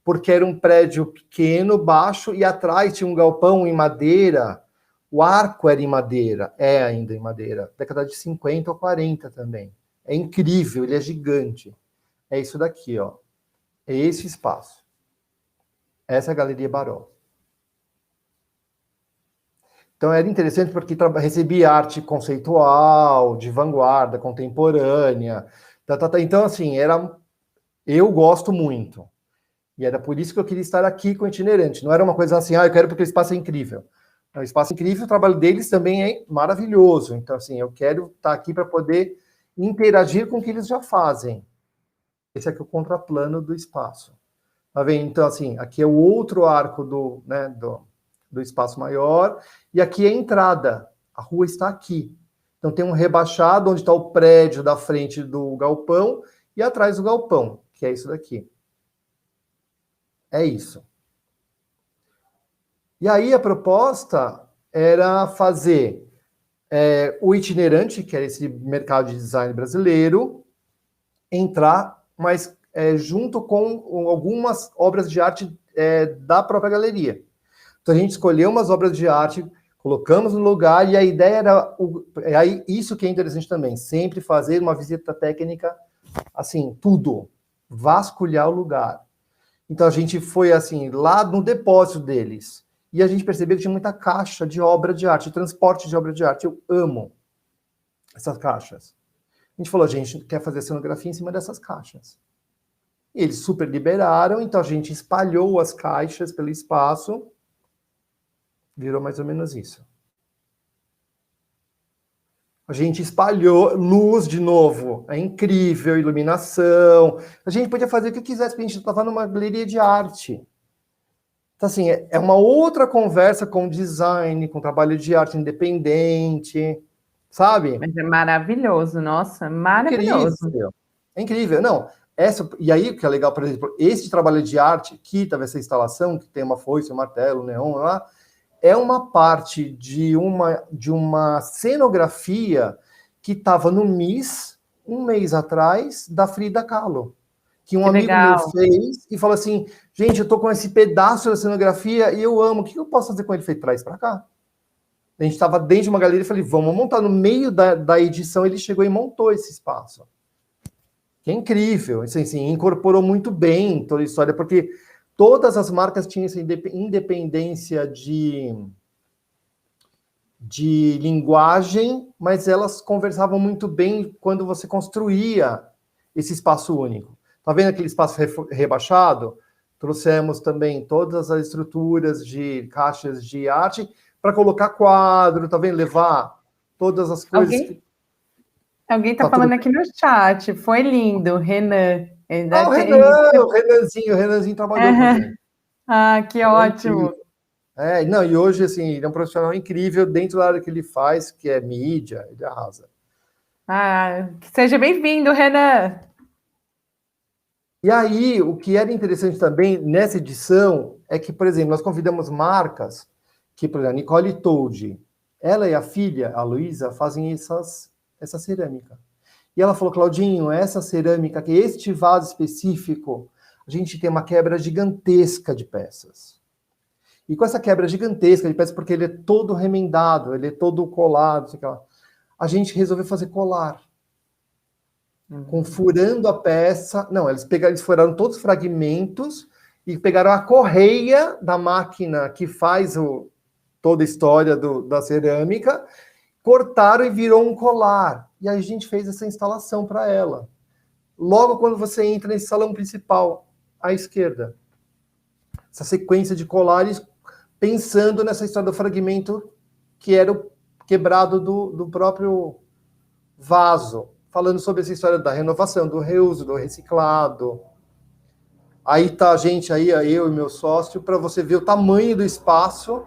Porque era um prédio pequeno, baixo, e atrás tinha um galpão em madeira. O arco era em madeira, é ainda em madeira. Década de 50 ou 40 também. É incrível, ele é gigante. É isso daqui, ó. É esse espaço. Essa é a Galeria Baró. Então era interessante porque recebia arte conceitual, de vanguarda, contemporânea. Então, assim, eu gosto muito. E era por isso que eu queria estar aqui com o itinerante. Não era uma coisa assim, eu quero porque o espaço é incrível. É um espaço incrível, o trabalho deles também é maravilhoso. Então, assim, eu quero estar aqui para poder interagir com o que eles já fazem. Esse aqui é o contraplano do espaço. Tá vendo? Então, assim, aqui é o outro arco do espaço maior, e aqui é a entrada. A rua está aqui. Então, tem um rebaixado, onde está o prédio da frente do galpão, e atrás do galpão, que é isso daqui. É isso. E aí a proposta era fazer o itinerante, que era esse mercado de design brasileiro, entrar, mas junto com algumas obras de arte da própria galeria. Então a gente escolheu umas obras de arte, colocamos no lugar, e a ideia era, isso que é interessante também, sempre fazer uma visita técnica, assim, tudo, vasculhar o lugar. Então a gente foi assim, lá no depósito deles, e a gente percebeu que tinha muita caixa de obra de arte, de transporte de obra de arte. Eu amo essas caixas. A gente falou, a gente quer fazer cenografia em cima dessas caixas. E eles super liberaram, então a gente espalhou as caixas pelo espaço, virou mais ou menos isso. A gente espalhou luz de novo, é incrível, iluminação. A gente podia fazer o que quisesse, porque a gente estava numa galeria de arte. Então, assim, é uma outra conversa com design, com trabalho de arte independente, sabe? Mas é maravilhoso, nossa, maravilhoso. Incrível. É incrível. Não, e aí o que é legal, por exemplo, esse trabalho de arte, que tava essa instalação, que tem uma foice, um martelo, um neon lá, é uma parte de uma cenografia que estava no MIS, um mês atrás, da Frida Kahlo. Que um amigo meu fez e falou assim, gente, eu tô com esse pedaço da cenografia e eu amo, o que eu posso fazer com ele? Falei, traz para cá. A gente estava dentro de uma galeria e falei, vamos montar. No meio da edição, ele chegou e montou esse espaço. Que é incrível, assim, incorporou muito bem toda a história, porque todas as marcas tinham essa independência de linguagem, mas elas conversavam muito bem quando você construía esse espaço único. Tá vendo aquele espaço rebaixado? Trouxemos também todas as estruturas de caixas de arte para colocar quadro, tá vendo? Levar todas as coisas. Alguém tá Tá tudo falando bem? aqui no chat, foi lindo, Renan. Ele Ah, deve ter... O Renanzinho trabalhou com a Aham. gente. Ah, que Renan é incrível. ótimo. Não, e hoje, assim, ele é um profissional incrível dentro da área que ele faz, que é mídia, ele arrasa. Ah, seja bem-vindo, Renan. E aí, o que era interessante também nessa edição é que, por exemplo, nós convidamos marcas que, por exemplo, a Nicole Toldi, ela e a filha, a Luísa, fazem essa cerâmica. E ela falou, Claudinho, essa cerâmica, que este vaso específico, a gente tem uma quebra gigantesca de peças. E com essa quebra gigantesca de peças, porque ele é todo remendado, ele é todo colado, sei lá, a gente resolveu fazer colar. Furando a peça. Não, eles furaram todos os fragmentos e pegaram a correia da máquina que faz toda a história da cerâmica, cortaram e virou um colar. E aí a gente fez essa instalação para ela. Logo quando você entra nesse salão principal, à esquerda. Essa sequência de colares, pensando nessa história do fragmento que era o quebrado do próprio vaso, falando sobre essa história da renovação, do reuso, do reciclado. Aí tá a gente aí, eu e meu sócio, para você ver o tamanho do espaço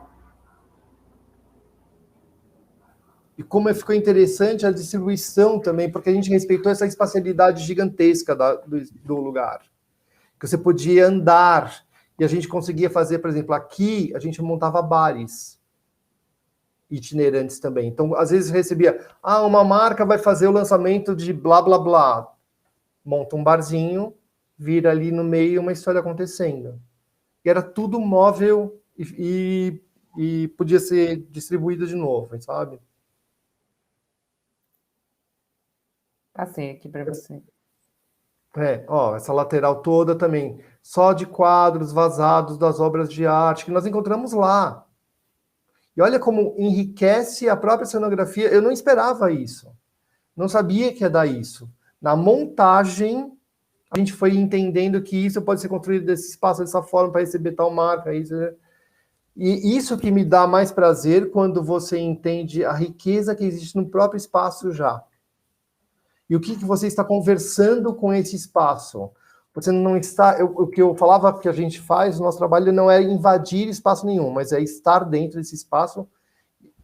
e como ficou interessante a distribuição também, porque a gente respeitou essa espacialidade gigantesca do lugar. Que você podia andar, e a gente conseguia fazer, por exemplo, aqui a gente montava bares itinerantes também. Então, às vezes recebia, uma marca vai fazer o lançamento de blá, blá, blá. Monta um barzinho, vira ali no meio uma história acontecendo. E era tudo móvel e podia ser distribuído de novo, sabe? Passei aqui para você. Essa lateral toda também, só de quadros vazados das obras de arte que nós encontramos lá. E olha como enriquece a própria cenografia. Eu não esperava isso. Não sabia que ia dar isso. Na montagem, a gente foi entendendo que isso pode ser construído desse espaço, dessa forma, para receber tal marca. Isso, né? E isso que me dá mais prazer quando você entende a riqueza que existe no próprio espaço já. E o que você está conversando com esse espaço. Você não está... o que eu falava que a gente faz, o nosso trabalho não é invadir espaço nenhum, mas é estar dentro desse espaço,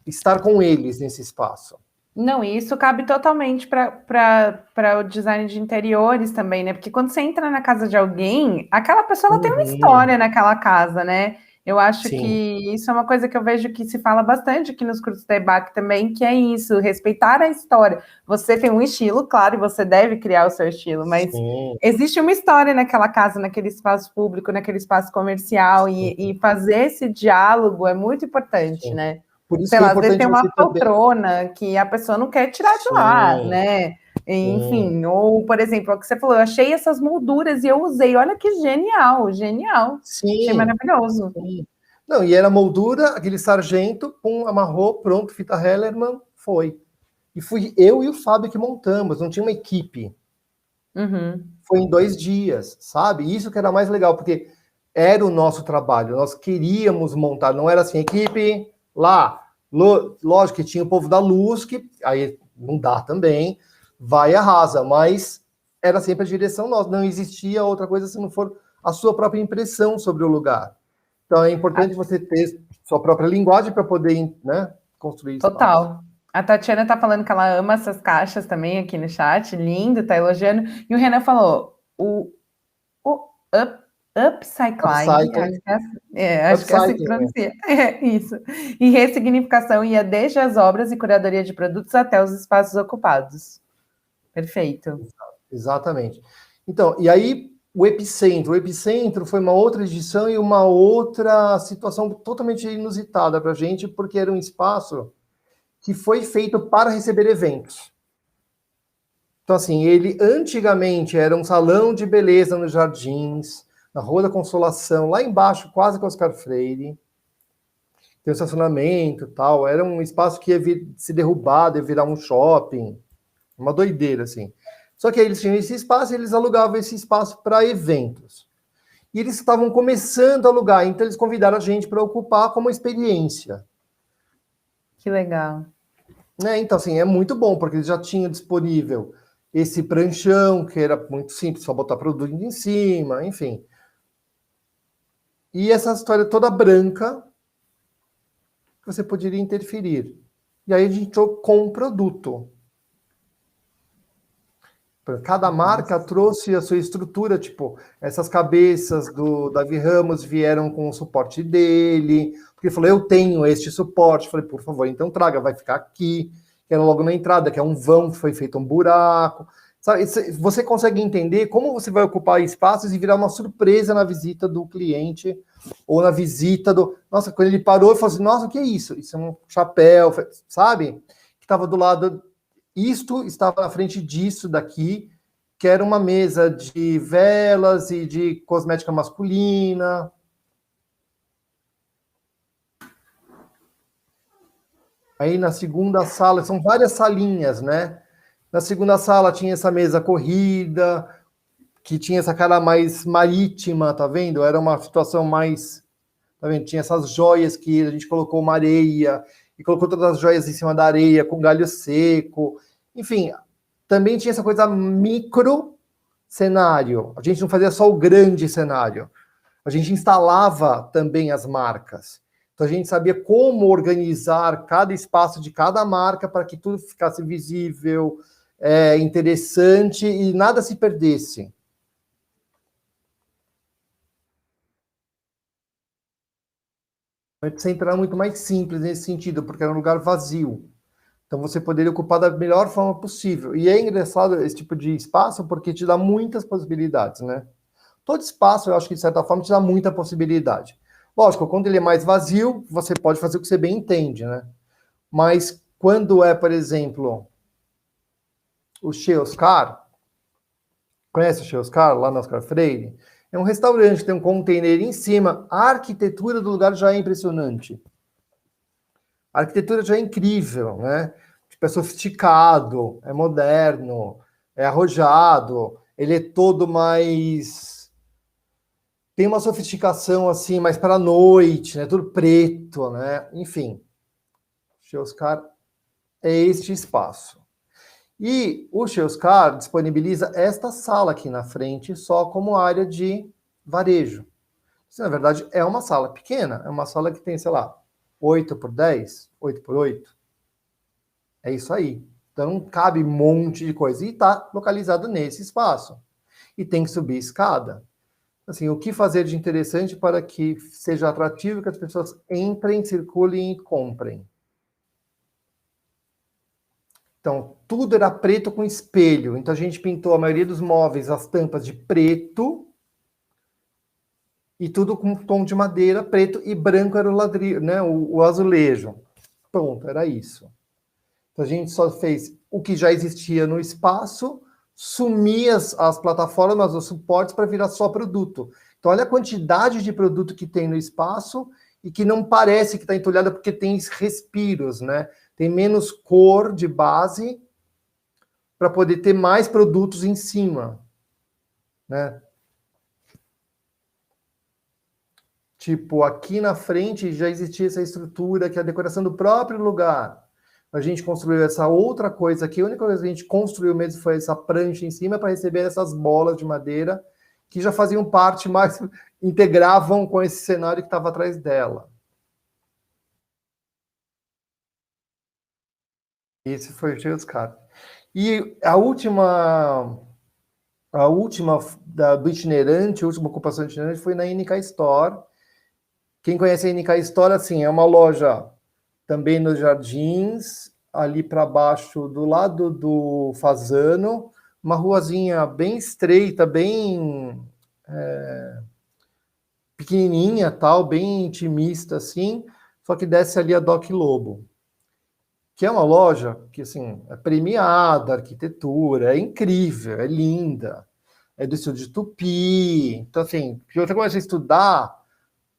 estar com eles nesse espaço. Não, e isso cabe totalmente para o design de interiores também, né? Porque quando você entra na casa de alguém, aquela pessoa ela tem uma história naquela casa, né? Eu acho Sim. que isso é uma coisa que eu vejo que se fala bastante aqui nos cursos da EBAC também, que é isso, respeitar a história. Você tem um estilo, claro, e você deve criar o seu estilo, mas Sim. existe uma história naquela casa, naquele espaço público, naquele espaço comercial, e fazer esse diálogo é muito importante, Sim. né? Por isso Sei que é lá, às vezes tem importante uma você também... poltrona que a pessoa não quer tirar de lá, né? Enfim, ou, por exemplo, o que você falou, eu achei essas molduras e eu usei, olha que genial, genial. Sim. Achei maravilhoso. Sim. Não, e era moldura, aquele sargento, amarrou, pronto, fita Hellerman, foi. E fui eu e o Fábio que montamos, não tinha uma equipe. Foi em 2 dias, sabe? Isso que era mais legal, porque era o nosso trabalho, nós queríamos montar, não era assim, equipe lá. Lógico que tinha o povo da luz, que aí não dá também, vai e arrasa, mas era sempre a direção nossa, não existia outra coisa se não for a sua própria impressão sobre o lugar. Então é importante você ter sua própria linguagem para poder, né, construir espaço. Total. A Tatiana tá falando que ela ama essas caixas também aqui no chat, lindo, tá elogiando. E o Renan falou, o upcycling, acho que é assim que pronuncia. Isso. E ressignificação ia desde as obras e curadoria de produtos até os espaços ocupados. Perfeito. Exatamente. Então, e aí o Epicentro foi uma outra edição e uma outra situação totalmente inusitada para a gente, porque era um espaço que foi feito para receber eventos. Então, assim, ele antigamente era um salão de beleza nos Jardins, na Rua da Consolação, lá embaixo, quase com Oscar Freire. Tem um estacionamento e tal. Era um espaço que ia se derrubar, ia virar um shopping. Uma doideira, assim. Só que aí eles tinham esse espaço e eles alugavam esse espaço para eventos. E eles estavam começando a alugar, então eles convidaram a gente para ocupar como experiência. Que legal. Então, assim, é muito bom, porque eles já tinham disponível esse pranchão, que era muito simples, só botar produto em cima, enfim. E essa história toda branca, que você poderia interferir. E aí a gente entrou com o produto. Cada marca trouxe a sua estrutura, tipo, essas cabeças do Davi Ramos vieram com o suporte dele, porque ele falou, eu tenho este suporte. Eu falei, por favor, então traga, vai ficar aqui, que era logo na entrada, que é um vão, foi feito um buraco. Sabe, você consegue entender como você vai ocupar espaços e virar uma surpresa na visita do cliente, ou na visita do... Nossa, quando ele parou, e falou assim, nossa, o que é isso? Isso é um chapéu, sabe? Que estava do lado... Isto estava na frente disso daqui, que era uma mesa de velas e de cosmética masculina. Aí na segunda sala, são várias salinhas, né? Na segunda sala tinha essa mesa corrida, que tinha essa cara mais marítima, tá vendo? Era uma situação mais... Tá vendo? Tinha essas joias que a gente colocou uma areia, e colocou todas as joias em cima da areia, com galho seco. Enfim, também tinha essa coisa micro cenário. A gente não fazia só o grande cenário. A gente instalava também as marcas. Então a gente sabia como organizar cada espaço de cada marca para que tudo ficasse visível, interessante e nada se perdesse. O centro era muito mais simples nesse sentido, porque era um lugar vazio. Então você poderia ocupar da melhor forma possível. E é engraçado esse tipo de espaço, porque te dá muitas possibilidades, né? Todo espaço, eu acho que de certa forma te dá muita possibilidade. Lógico, quando ele é mais vazio, você pode fazer o que você bem entende, né? Mas quando é, por exemplo, o Che Oscar, conhece o Che Oscar, lá no Oscar Freire? É um restaurante, tem um container em cima. A arquitetura do lugar já é impressionante. A arquitetura já é incrível, né? Tipo, é sofisticado, é moderno, é arrojado, ele é todo mais... Tem uma sofisticação, assim, mais para a noite, né? Tudo preto, né? Enfim, o Oscar é este espaço. E o Oscar disponibiliza esta sala aqui na frente só como área de varejo. Isso, na verdade, é uma sala pequena, é uma sala que tem, sei lá, 8 por 10, 8 por 8. É isso aí. Então, cabe um monte de coisa. E está localizado nesse espaço. E tem que subir escada. Assim, o que fazer de interessante para que seja atrativo, que as pessoas entrem, circulem e comprem. Então, tudo era preto com espelho. Então, a gente pintou a maioria dos móveis, as tampas de preto, e tudo com tom de madeira, preto, e branco era o ladrilho, né, o azulejo. Pronto, era isso. Então, a gente só fez o que já existia no espaço, sumir as plataformas, os suportes, para virar só produto. Então, olha a quantidade de produto que tem no espaço e que não parece que está entulhada porque tem respiros, né? Tem menos cor de base para poder ter mais produtos em cima, né? Tipo, aqui na frente já existia essa estrutura que é a decoração do próprio lugar. A gente construiu essa outra coisa aqui. A única coisa que a gente construiu mesmo foi essa prancha em cima para receber essas bolas de madeira que já faziam parte mais, integravam com esse cenário que estava atrás dela. Esse foi o Geoscar. E a última do itinerante, a última ocupação do itinerante foi na NK Store. Quem conhece a NK Store, assim, é uma loja também nos Jardins, ali para baixo, do lado do Fazano, uma ruazinha bem estreita, bem pequenininha, tal, bem intimista, assim, só que desce ali a Doc Lobo, que é uma loja que, assim, é premiada, a arquitetura, é incrível, é linda, é do estilo de Tupi. Então, assim, se você começa a estudar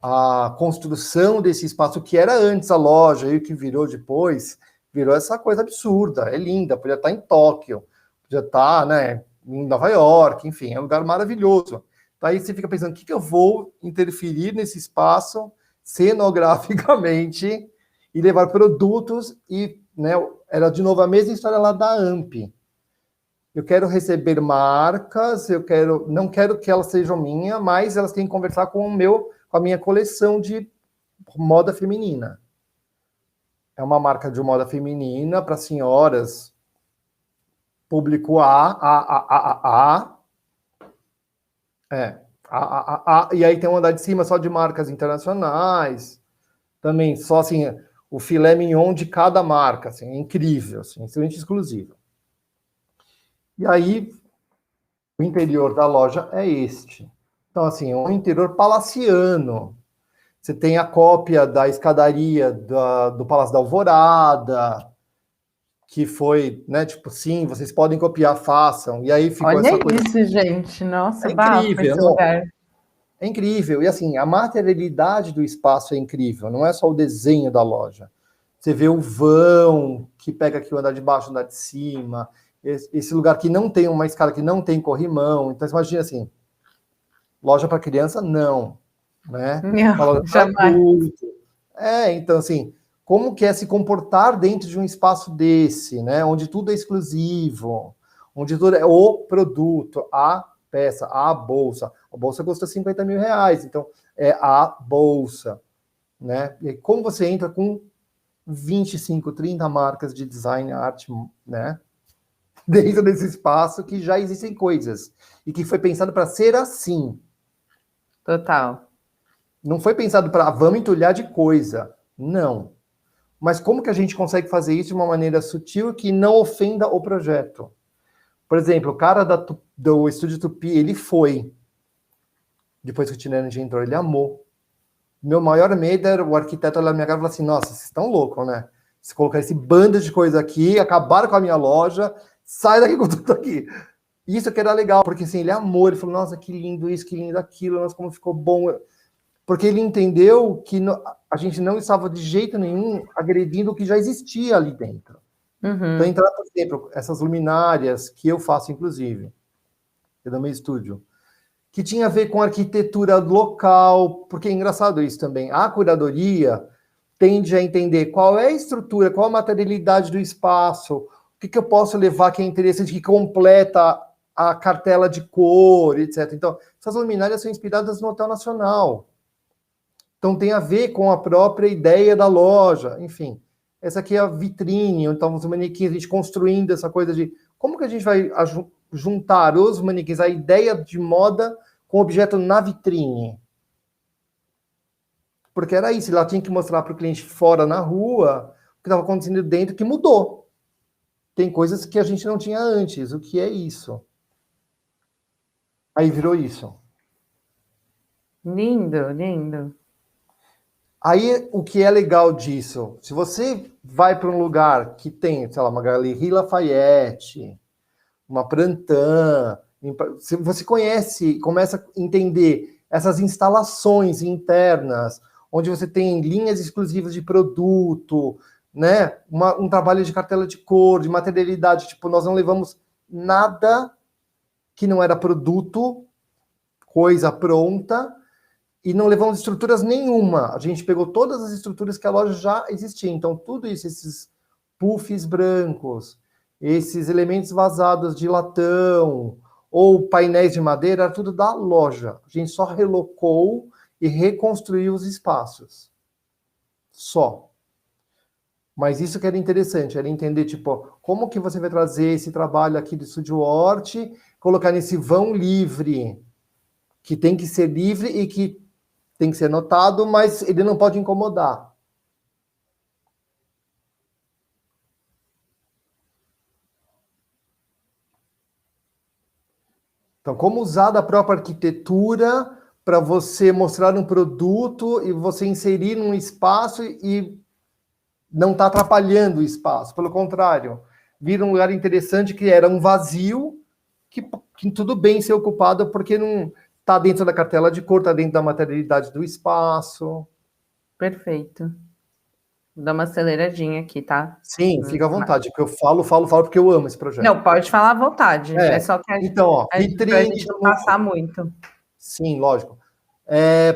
a construção desse espaço, que era antes a loja e o que virou depois, virou essa coisa absurda, é linda, podia estar em Tóquio, podia estar, né, em Nova York, enfim, é um lugar maravilhoso. Aí você fica pensando, o que eu vou interferir nesse espaço cenograficamente e levar produtos e né? Era de novo a mesma história lá da AMP. Eu quero receber marcas, não quero que elas sejam minhas, mas elas têm que conversar com a minha coleção de moda feminina. É uma marca de moda feminina para senhoras, público e aí tem um andar de cima só de marcas internacionais, também só assim, o filé mignon de cada marca, assim, é incrível, assim, extremamente exclusivo. E aí, o interior da loja é este. Então, assim, é um interior palaciano. Você tem a cópia da escadaria do Palácio da Alvorada, que foi, né, tipo, sim, vocês podem copiar, façam. E aí ficou Olha essa coisa. isso, gente. Nossa, É bafo incrível, esse não? lugar. É incrível. E assim, a materialidade do espaço é incrível, não é só o desenho da loja. Você vê o vão, que pega aqui o andar de baixo, o andar de cima, esse lugar que não tem uma escada, que não tem corrimão. Então, você imagina assim, loja para criança, não. Né? Uma Não, loja para jamais. adulto. Então, assim, como que é se comportar dentro de um espaço desse, né? Onde tudo é exclusivo, onde tudo é o produto, a peça, a bolsa. A bolsa custa 50 mil reais, então é a bolsa, né? E como você entra com 25, 30 marcas de design, arte, né? Dentro desse espaço que já existem coisas e que foi pensado para ser assim. Total. Não foi pensado para vamos entulhar de coisa. Não. Mas como que a gente consegue fazer isso de uma maneira sutil que não ofenda o projeto? Por exemplo, o cara do Estúdio Tupi, ele foi. Depois que o Itinerante entrou, ele amou. Meu maior medo era o arquiteto olhar na minha cara e falar assim, nossa, vocês estão loucos, né? Se colocar esse bando de coisa aqui, acabaram com a minha loja, sai daqui com tudo aqui. Isso que era legal, porque assim, ele amou, ele falou, nossa, que lindo isso, que lindo aquilo, nossa, como ficou bom. Porque ele entendeu que a gente não estava de jeito nenhum agredindo o que já existia ali dentro. Uhum. Então, entrar, por exemplo, essas luminárias, que eu faço, inclusive, do meu estúdio, que tinha a ver com arquitetura local, porque é engraçado isso também. A curadoria tende a entender qual é a estrutura, qual a materialidade do espaço, o que eu posso levar que é interessante, que completa a cartela de cor, etc. Então, essas luminárias são inspiradas no Hotel Nacional. Então, tem a ver com a própria ideia da loja, enfim. Essa aqui é a vitrine, então os manequins, a gente construindo essa coisa de como que a gente vai juntar os manequins, a ideia de moda com o objeto na vitrine. Porque era isso, ela tinha que mostrar para o cliente fora na rua o que estava acontecendo dentro, que mudou. Tem coisas que a gente não tinha antes, o que é isso? Aí virou isso. Lindo, lindo. Aí, o que é legal disso? Se você vai para um lugar que tem, sei lá, uma Galerie Lafayette, uma Printemps, se você conhece, começa a entender essas instalações internas, onde você tem linhas exclusivas de produto, né? Um trabalho de cartela de cor, de materialidade, tipo, nós não levamos nada que não era produto, coisa pronta, e não levamos estruturas nenhuma. A gente pegou todas as estruturas que a loja já existia. Então, tudo isso, esses puffs brancos, esses elementos vazados de latão, ou painéis de madeira, era tudo da loja. A gente só relocou e reconstruiu os espaços. Só. Mas isso que era interessante, era entender, tipo, como que você vai trazer esse trabalho aqui do Estúdio Hort, colocar nesse vão livre, que tem que ser livre e que tem que ser notado, mas ele não pode incomodar. Então, como usar da própria arquitetura para você mostrar um produto e você inserir num espaço e não está atrapalhando o espaço. Pelo contrário, vira um lugar interessante que era um vazio, que tudo bem ser ocupado porque não está dentro da cartela de cor, está dentro da materialidade do espaço. Perfeito. Vou dar uma aceleradinha aqui, tá? Sim, fica à vontade, porque eu falo porque eu amo esse projeto. Não, pode falar à vontade. É só que então, ó, pra gente não passar muito. Sim, lógico.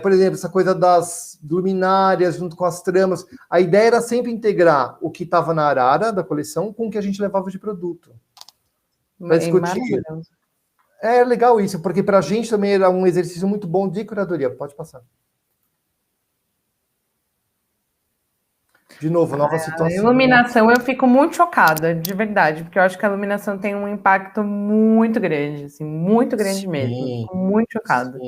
Por exemplo, essa coisa das luminárias junto com as tramas. A ideia era sempre integrar o que estava na arara da coleção com o que a gente levava de produto. Para discutir. É legal isso, porque para a gente também era um exercício muito bom de curadoria. Pode passar. De novo, nova situação. A iluminação, eu fico muito chocada, de verdade, porque eu acho que a iluminação tem um impacto muito grande, assim, muito grande mesmo. Fico muito chocada.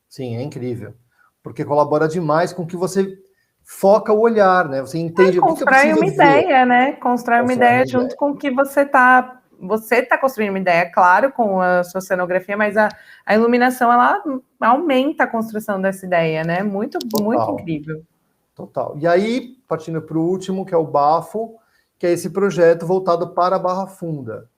Sim, é incrível. Porque colabora demais com que você foca o olhar, né? Você entende o que eu preciso uma ideia, né? Constrói uma ideia junto com o que você tá construindo uma ideia, claro, com a sua cenografia, mas a iluminação, ela aumenta a construção dessa ideia, né? Muito incrível. Total. E aí, partindo para o último, que é o Bafo, que é esse projeto voltado para a Barra Funda.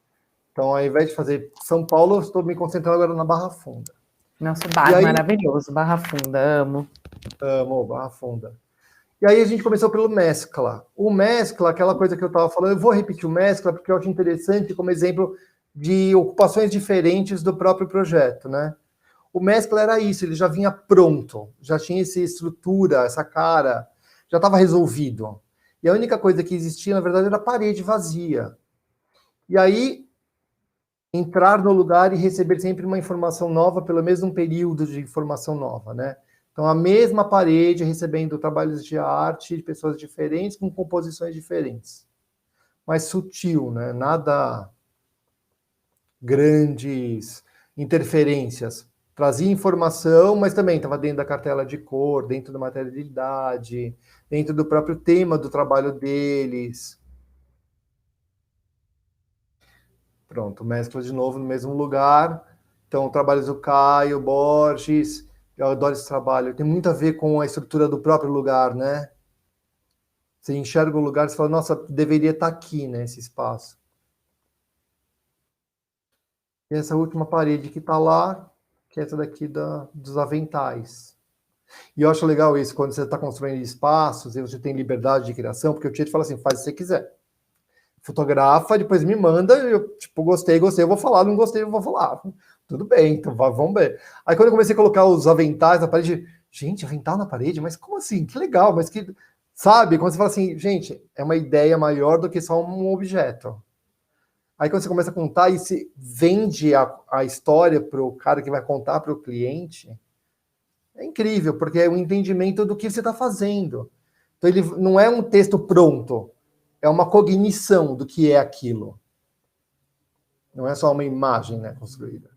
Então, ao invés de fazer São Paulo, eu estou me concentrando agora na Barra Funda. Nossa, bairro maravilhoso, Barra Funda, amo. Amo, Barra Funda. E aí a gente começou pelo Mescla. O Mescla, aquela coisa que eu estava falando, eu vou repetir o Mescla, porque eu acho interessante como exemplo de ocupações diferentes do próprio projeto, né? O Mescla era isso, ele já vinha pronto, já tinha essa estrutura, essa cara, já estava resolvido. E a única coisa que existia, na verdade, era a parede vazia. E aí, entrar no lugar e receber sempre uma informação nova, pelo menos um período de informação nova, né? Então, a mesma parede recebendo trabalhos de arte de pessoas diferentes, com composições diferentes. Mais sutil, né? Nada grandes interferências. Trazia informação, mas também estava dentro da cartela de cor, dentro da materialidade, dentro do próprio tema do trabalho deles. Pronto, mescla de novo no mesmo lugar. Então, trabalhos do Caio, Borges, eu adoro esse trabalho. Tem muito a ver com a estrutura do próprio lugar, né? Você enxerga o lugar e fala, nossa, deveria estar aqui, né, esse espaço. E essa última parede que está lá, que é essa daqui dos aventais. E eu acho legal isso, quando você está construindo espaços e você tem liberdade de criação, porque o Tietê fala assim, faz o que você quiser. Fotografa, depois me manda, eu, tipo, gostei, eu vou falar, não gostei, eu vou falar. Tudo bem, então vamos ver. Aí quando eu comecei a colocar os aventais na parede, gente, avental na parede? Mas como assim? Que legal, mas que... Sabe? Quando você fala assim, gente, é uma ideia maior do que só um objeto. Aí quando você começa a contar e se vende a história para o cara que vai contar para o cliente, é incrível, porque é o entendimento do que você está fazendo. Então ele não é um texto pronto, é uma cognição do que é aquilo. Não é só uma imagem, né, construída.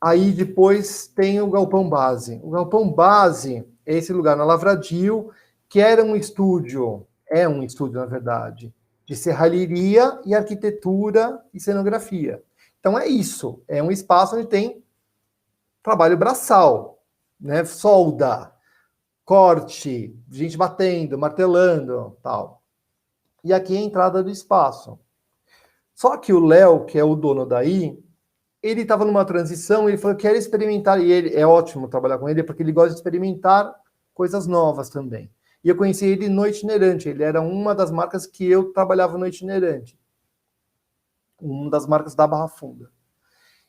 Aí depois tem o Galpão Base. O Galpão Base é esse lugar na Lavradio, que era um estúdio, é um estúdio, na verdade, de serralheria e arquitetura e cenografia. Então é isso, é um espaço onde tem trabalho braçal, né, solda, corte, gente batendo, martelando, tal. E aqui é a entrada do espaço. Só que o Léo, que é o dono daí, ele estava numa transição, ele falou, quero experimentar, e ele é ótimo trabalhar com ele, porque ele gosta de experimentar coisas novas também. E eu conheci ele no Itinerante, ele era uma das marcas que eu trabalhava no Itinerante. Uma das marcas da Barra Funda.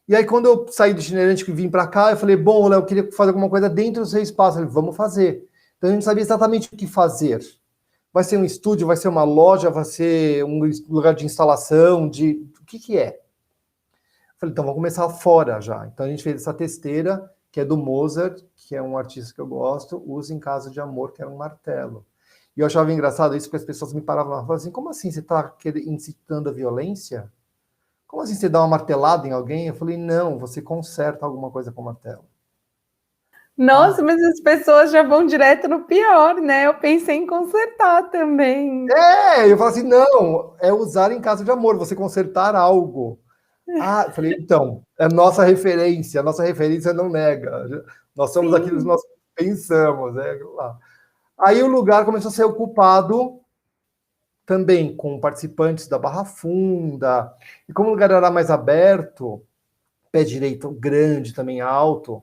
E aí, quando eu saí do Itinerante e vim para cá, eu falei, bom, Léo, eu queria fazer alguma coisa dentro do seu espaço. Ele falou, vamos fazer. Então, a gente sabia exatamente o que fazer. Vai ser um estúdio, vai ser uma loja, vai ser um lugar de instalação, de... O que é? Eu falei, então, vamos começar fora já. Então, a gente fez essa testeira, que é do Mozart, que é um artista que eu gosto, Usa em Caso de Amor, que era um martelo. E eu achava engraçado isso, porque as pessoas me paravam e falavam assim, como assim, você está incitando a violência? Como assim, você dá uma martelada em alguém? Eu falei, não, você conserta alguma coisa com o martelo. Nossa, mas as pessoas já vão direto no pior, né? Eu pensei em consertar também. Eu falo assim, não, é usar em caso de amor, você consertar algo. Eu falei, então, é a nossa referência não nega. Nós somos aquilo que nós pensamos, né? Aí o lugar começou a ser ocupado também com participantes da Barra Funda, e como o lugar era mais aberto, pé direito grande, também alto,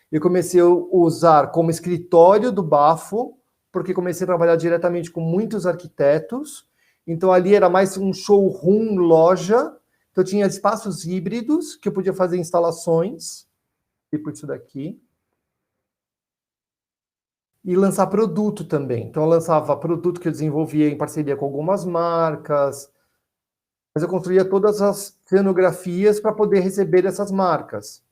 eu comecei a usar como escritório do Bafo, porque comecei a trabalhar diretamente com muitos arquitetos, então ali era mais um showroom, loja, então eu tinha espaços híbridos, que eu podia fazer instalações, tipo isso daqui. e lançar produto também. Então, eu lançava produto que eu desenvolvia em parceria com algumas marcas, mas eu construía todas as cenografias para poder receber essas marcas.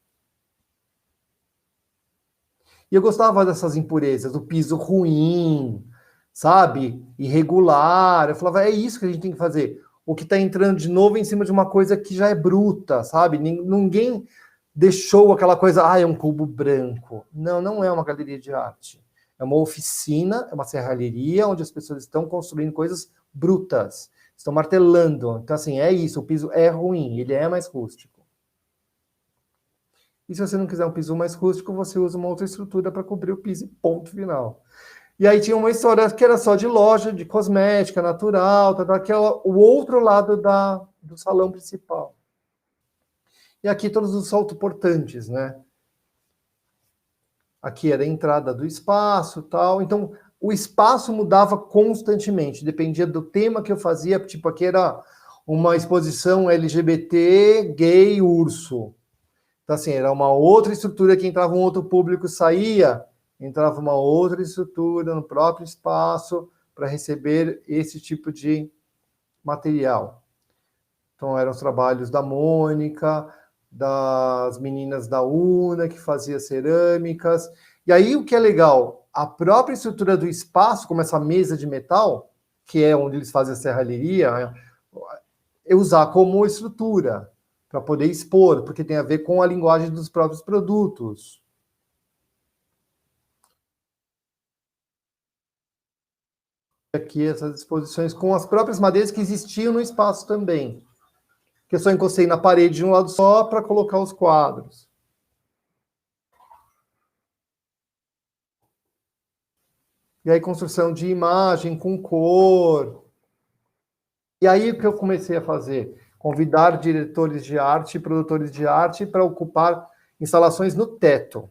E eu gostava dessas impurezas, do piso ruim, sabe? Irregular. Eu falava, é isso que a gente tem que fazer. O que está entrando de novo em cima de uma coisa que já é bruta, sabe? Ninguém deixou aquela coisa, é um cubo branco. Não, não é uma galeria de arte. É uma oficina, é uma serralheria, onde as pessoas estão construindo coisas brutas, estão martelando. Então, assim, é isso, o piso é ruim, ele é mais rústico. E se você não quiser um piso mais rústico, você usa uma outra estrutura para cobrir o piso, ponto final. E aí tinha uma história que era só de loja, de cosmética natural, o outro lado do salão principal. E aqui todos os autoportantes, né? Aqui era a entrada do espaço, tal. Então, o espaço mudava constantemente, dependia do tema que eu fazia. Tipo, aqui era uma exposição LGBT, gay, urso. Então, assim, era uma outra estrutura que entrava um outro público, saía, entrava uma outra estrutura no próprio espaço para receber esse tipo de material. Então, eram os trabalhos da Mônica, das meninas da UNA, que fazia cerâmicas. E aí, o que é legal, a própria estrutura do espaço, como essa mesa de metal, que é onde eles fazem a serralheria, eu usar como estrutura para poder expor, porque tem a ver com a linguagem dos próprios produtos. Aqui essas exposições com as próprias madeiras que existiam no espaço também. Que eu só encostei na parede de um lado só para colocar os quadros. E aí, construção de imagem com cor. E aí, o que eu comecei a fazer? Convidar diretores de arte e produtores de arte para ocupar instalações no teto.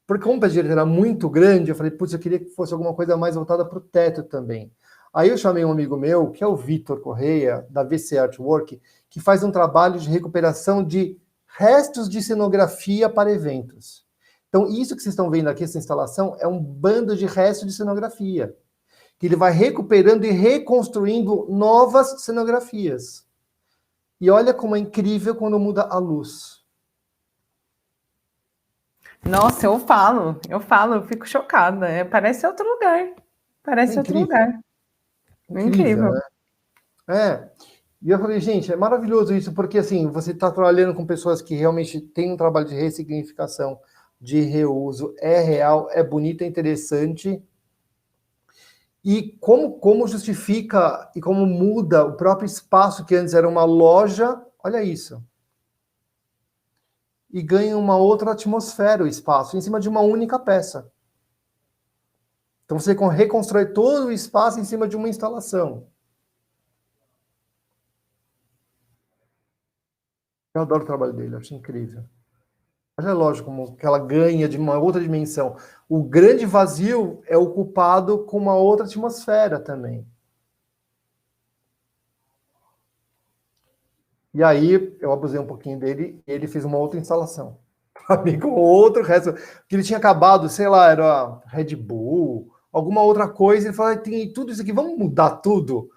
Porque como o projeto era muito grande, eu falei, putz, eu queria que fosse alguma coisa mais voltada para o teto também. Aí eu chamei um amigo meu, que é o Vitor Correia, da VC Artwork, que faz um trabalho de recuperação de restos de cenografia para eventos. Então, isso que vocês estão vendo aqui, essa instalação, é um bando de restos de cenografia, que ele vai recuperando e reconstruindo novas cenografias. E olha como é incrível quando muda a luz. Nossa, eu fico chocada. Parece outro lugar. Parece outro lugar. Incrível. Né? E eu falei, gente, é maravilhoso isso, porque assim, você está trabalhando com pessoas que realmente têm um trabalho de ressignificação, de reuso, é real, é bonito, é interessante. E como justifica e como muda o próprio espaço que antes era uma loja, olha isso. E ganha uma outra atmosfera o espaço, em cima de uma única peça. Então você reconstrói todo o espaço em cima de uma instalação. Eu adoro o trabalho dele, acho incrível. Mas é lógico como que ela ganha de uma outra dimensão. O grande vazio é ocupado com uma outra atmosfera também. E aí eu abusei um pouquinho dele e ele fez uma outra instalação. Para mim, com outro resto. Que ele tinha acabado, sei lá, era Red Bull, alguma outra coisa. Ele falou, tem tudo isso aqui, vamos mudar tudo.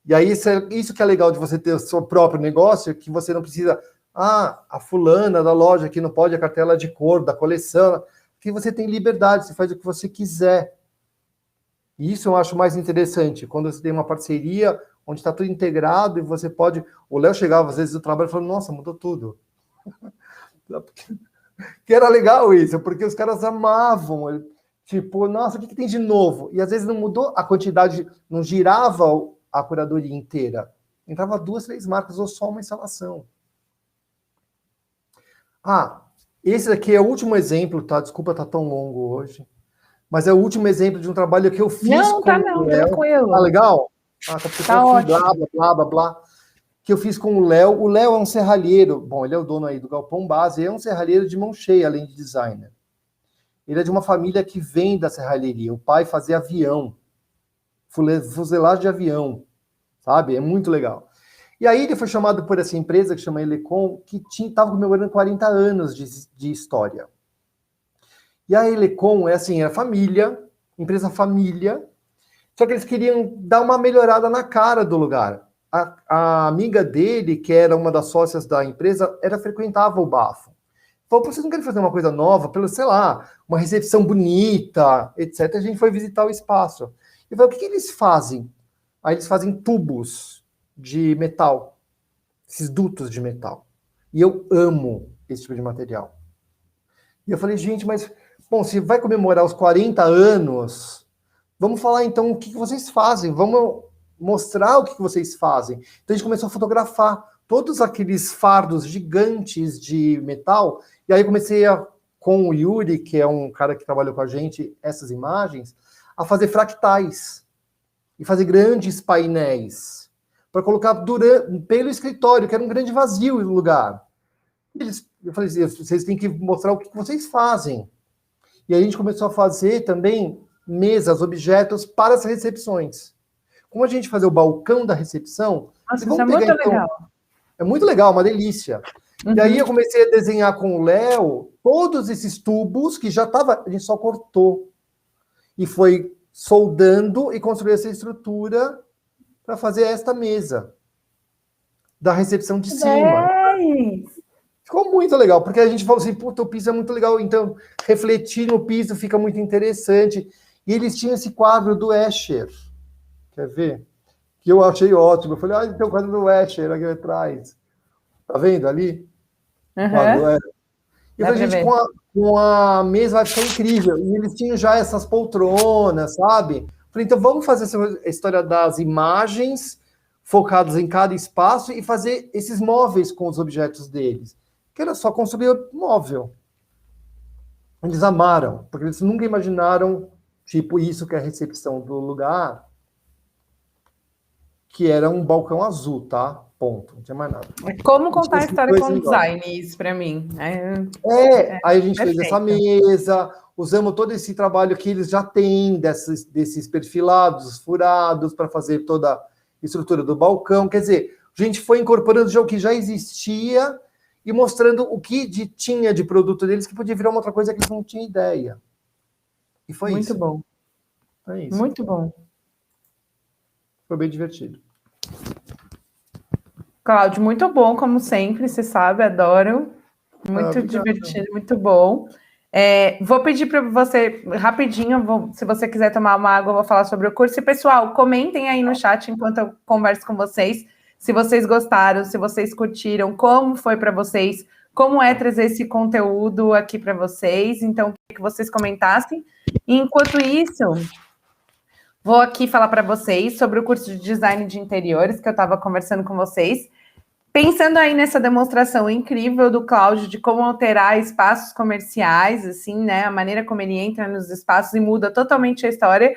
E aí isso que é legal de você ter o seu próprio negócio, que você não precisa... a fulana da loja que não pode a cartela de cor, da coleção, que você tem liberdade, você faz o que você quiser. E isso eu acho mais interessante, quando você tem uma parceria onde está tudo integrado e você pode... O Léo chegava às vezes do trabalho e falava, nossa, mudou tudo. Que era legal isso, porque os caras amavam, tipo, nossa, o que tem de novo? E às vezes não mudou a quantidade, não girava a curadoria inteira. Entrava 2, 3 marcas ou só uma instalação. Esse aqui é o último exemplo, tá? Desculpa, tá tão longo hoje. Mas é o último exemplo de um trabalho que eu fiz com o Léo. Tranquilo. Tá legal? Tá ótimo. Blá, blá, blá. Que eu fiz com o Léo. O Léo é um serralheiro. Bom, ele é o dono aí do Galpão Base. É um serralheiro de mão cheia, além de designer. Ele é de uma família que vem da serralheria. O pai fazia avião. Fuselagem de avião. Sabe? É muito legal. E aí ele foi chamado por essa empresa que chama Elecom, que estava comemorando 40 anos de história. E a Elecom é assim, a família empresa família, só que eles queriam dar uma melhorada na cara do lugar. A amiga dele, que era uma das sócias da empresa, frequentava o Bafo. Falou, vocês não querem fazer uma coisa nova, pelo, sei lá, uma recepção bonita, etc. A gente foi visitar o espaço. E falou, o que eles fazem? Aí eles fazem tubos de metal, esses dutos de metal. E eu amo esse tipo de material. E eu falei, gente, mas, bom, se vai comemorar os 40 anos, vamos falar então o que vocês fazem, vamos mostrar o que vocês fazem. Então a gente começou a fotografar todos aqueles fardos gigantes de metal, e aí comecei com o Yuri, que é um cara que trabalhou com a gente, essas imagens, a fazer fractais, e fazer grandes painéis, para colocar pelo escritório, que era um grande vazio no lugar. Eu falei assim, vocês têm que mostrar o que vocês fazem. E aí a gente começou a fazer também mesas, objetos para as recepções. Como a gente fazer o balcão da recepção... Nossa, isso é muito legal. É muito legal, uma delícia. Uhum. E aí eu comecei a desenhar com o Léo todos esses tubos que já estava... A gente só cortou. E foi soldando e construiu essa estrutura para fazer esta mesa da recepção de cima. Ficou muito legal, porque a gente falou assim, puta, o piso é muito legal, então refletir no piso fica muito interessante. E eles tinham esse quadro do Escher, quer ver? Que eu achei ótimo. Eu falei, tem o quadro do Escher aqui atrás. Tá vendo ali? Uhum. E eu falei, gente, com a mesa vai ficar incrível. E eles tinham já essas poltronas, sabe? Eu falei, então vamos fazer essa história das imagens focadas em cada espaço e fazer esses móveis com os objetos deles. Que era só construir móvel. Eles amaram, porque eles nunca imaginaram, tipo, isso que é a recepção do lugar, que era um balcão azul, tá? Ponto, não tinha mais nada. Como contar a história com design, isso para mim. Aí a gente fez essa mesa, usamos todo esse trabalho que eles já têm, desses perfilados, furados, para fazer toda a estrutura do balcão. Quer dizer, a gente foi incorporando o que já existia e mostrando o que tinha de produto deles que podia virar uma outra coisa que eles não tinham ideia. E foi isso. Muito bom. É isso. Muito bom. Foi bem divertido. Cláudio, muito bom, como sempre, você sabe, adoro. Muito divertido, muito bom. Vou pedir para você, rapidinho, se você quiser tomar uma água, eu vou falar sobre o curso. E, pessoal, comentem aí no chat enquanto eu converso com vocês, se vocês gostaram, se vocês curtiram, como foi para vocês, como é trazer esse conteúdo aqui para vocês. Então, queria que vocês comentassem. E, enquanto isso, vou aqui falar para vocês sobre o curso de design de interiores, que eu estava conversando com vocês. Pensando aí nessa demonstração incrível do Cláudio de como alterar espaços comerciais, assim, né? A maneira como ele entra nos espaços e muda totalmente a história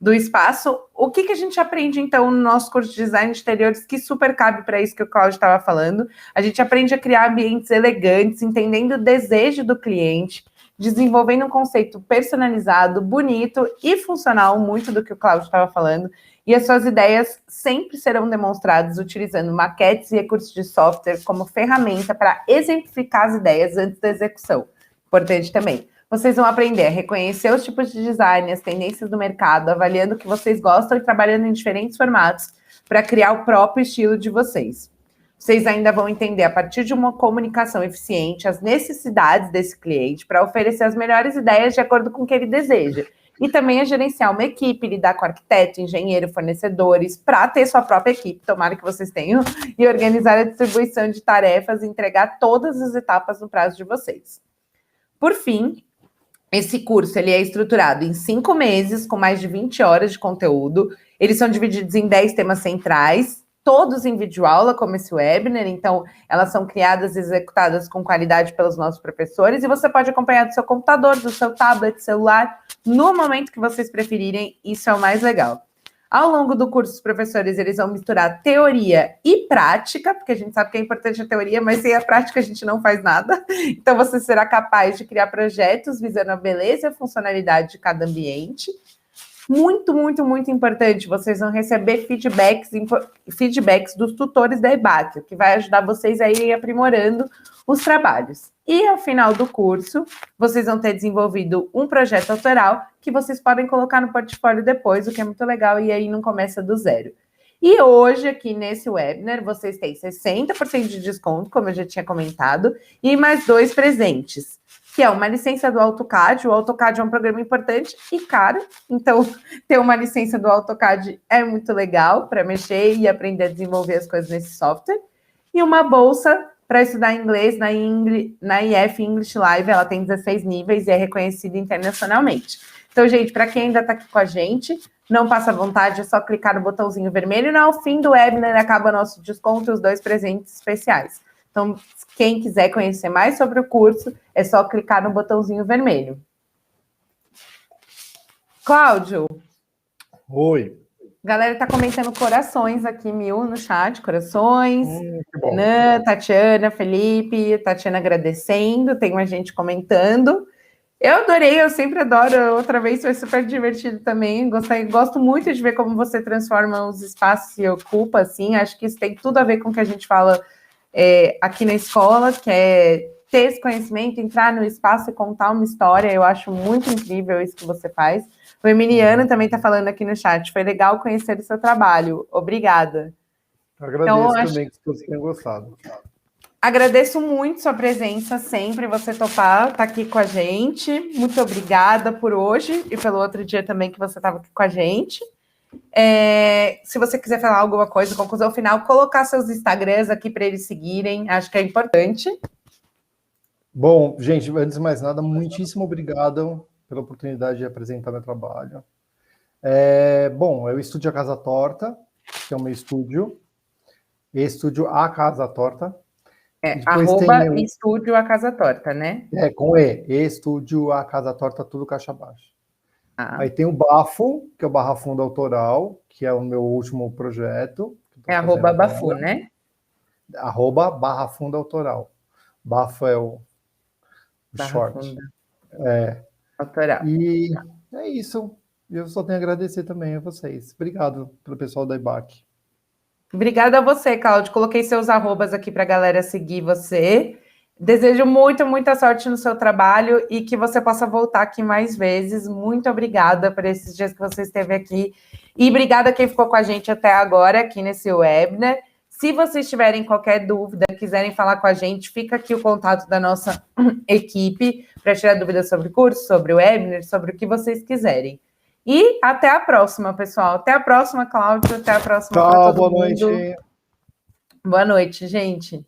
do espaço. O que a gente aprende, então, no nosso curso de design de interiores, que super cabe para isso que o Cláudio estava falando? A gente aprende a criar ambientes elegantes, entendendo o desejo do cliente, desenvolvendo um conceito personalizado, bonito e funcional, muito do que o Cláudio estava falando. E as suas ideias sempre serão demonstradas utilizando maquetes e recursos de software como ferramenta para exemplificar as ideias antes da execução. Importante também. Vocês vão aprender a reconhecer os tipos de design, as tendências do mercado, avaliando o que vocês gostam e trabalhando em diferentes formatos para criar o próprio estilo de vocês. Vocês ainda vão entender, a partir de uma comunicação eficiente, as necessidades desse cliente para oferecer as melhores ideias de acordo com o que ele deseja. E também a gerenciar uma equipe, lidar com arquiteto, engenheiro, fornecedores, para ter sua própria equipe, tomara que vocês tenham, e organizar a distribuição de tarefas e entregar todas as etapas no prazo de vocês. Por fim, esse curso ele é estruturado em 5 meses, com mais de 20 horas de conteúdo. Eles são divididos em 10 temas centrais, todos em videoaula, como esse webinar, então elas são criadas e executadas com qualidade pelos nossos professores, e você pode acompanhar do seu computador, do seu tablet, celular, no momento que vocês preferirem, isso é o mais legal. Ao longo do curso, os professores eles vão misturar teoria e prática, porque a gente sabe que é importante a teoria, mas sem a prática a gente não faz nada. Então você será capaz de criar projetos visando a beleza e a funcionalidade de cada ambiente. Muito, muito, muito importante, vocês vão receber feedbacks dos tutores da EBAC, o que vai ajudar vocês a irem aprimorando os trabalhos. E ao final do curso, vocês vão ter desenvolvido um projeto autoral que vocês podem colocar no portfólio depois, o que é muito legal, e aí não começa do zero. E hoje, aqui nesse webinar, vocês têm 60% de desconto, como eu já tinha comentado, e mais 2 presentes, que é uma licença do AutoCAD. O AutoCAD é um programa importante e caro, então ter uma licença do AutoCAD é muito legal para mexer e aprender a desenvolver as coisas nesse software. E uma bolsa para estudar inglês na IF English Live, ela tem 16 níveis e é reconhecida internacionalmente. Então, gente, para quem ainda está aqui com a gente, não passa vontade, é só clicar no botãozinho vermelho e ao fim do webinar acaba nosso desconto e os 2 presentes especiais. Então, quem quiser conhecer mais sobre o curso, é só clicar no botãozinho vermelho. Cláudio. Oi. Galera tá comentando corações aqui, 1000 no chat, corações. Renan, Tatiana, Felipe, Tatiana agradecendo, tem uma gente comentando. Eu adorei, eu sempre adoro. Outra vez foi super divertido também. Gosto muito de ver como você transforma os espaços e ocupa, assim. Acho que isso tem tudo a ver com o que a gente fala aqui na escola, que é ter esse conhecimento, entrar no espaço e contar uma história. Eu acho muito incrível isso que você faz. O Emiliano também está falando aqui no chat. Foi legal conhecer o seu trabalho. Obrigada. Eu agradeço também que vocês tenham gostado. Agradeço muito sua presença sempre, você topar estar aqui com a gente. Muito obrigada por hoje e pelo outro dia também que você estava aqui com a gente. Se você quiser falar alguma coisa, conclusão final, colocar seus Instagrams aqui para eles seguirem, acho que é importante. Bom, gente, antes de mais nada, muitíssimo obrigado pela oportunidade de apresentar meu trabalho. Bom, é o Estúdio A Casa Torta, que é o meu estúdio. Estúdio A Casa Torta. Estúdio A Casa Torta, né? Com Estúdio A Casa Torta, tudo caixa baixa. Aí tem o Bafo, que é o Barra Funda Autoral, que é o meu último projeto. @Bafu, né? @Barra Funda Autoral. Bafo é o short. Autoral. E é isso. Eu só tenho a agradecer também a vocês. Obrigado pelo pessoal da EBAC. Obrigada a você, Cláudio. Coloquei seus arrobas aqui para a galera seguir você. Desejo muita sorte no seu trabalho e que você possa voltar aqui mais vezes. Muito obrigada por esses dias que você esteve aqui. E obrigada a quem ficou com a gente até agora aqui nesse webinar. Se vocês tiverem qualquer dúvida, quiserem falar com a gente, fica aqui o contato da nossa equipe para tirar dúvidas sobre o curso, sobre o webinar, sobre o que vocês quiserem. E até a próxima, pessoal. Até a próxima, Cláudio. Até a próxima. Tchau, boa noite. Boa noite, gente.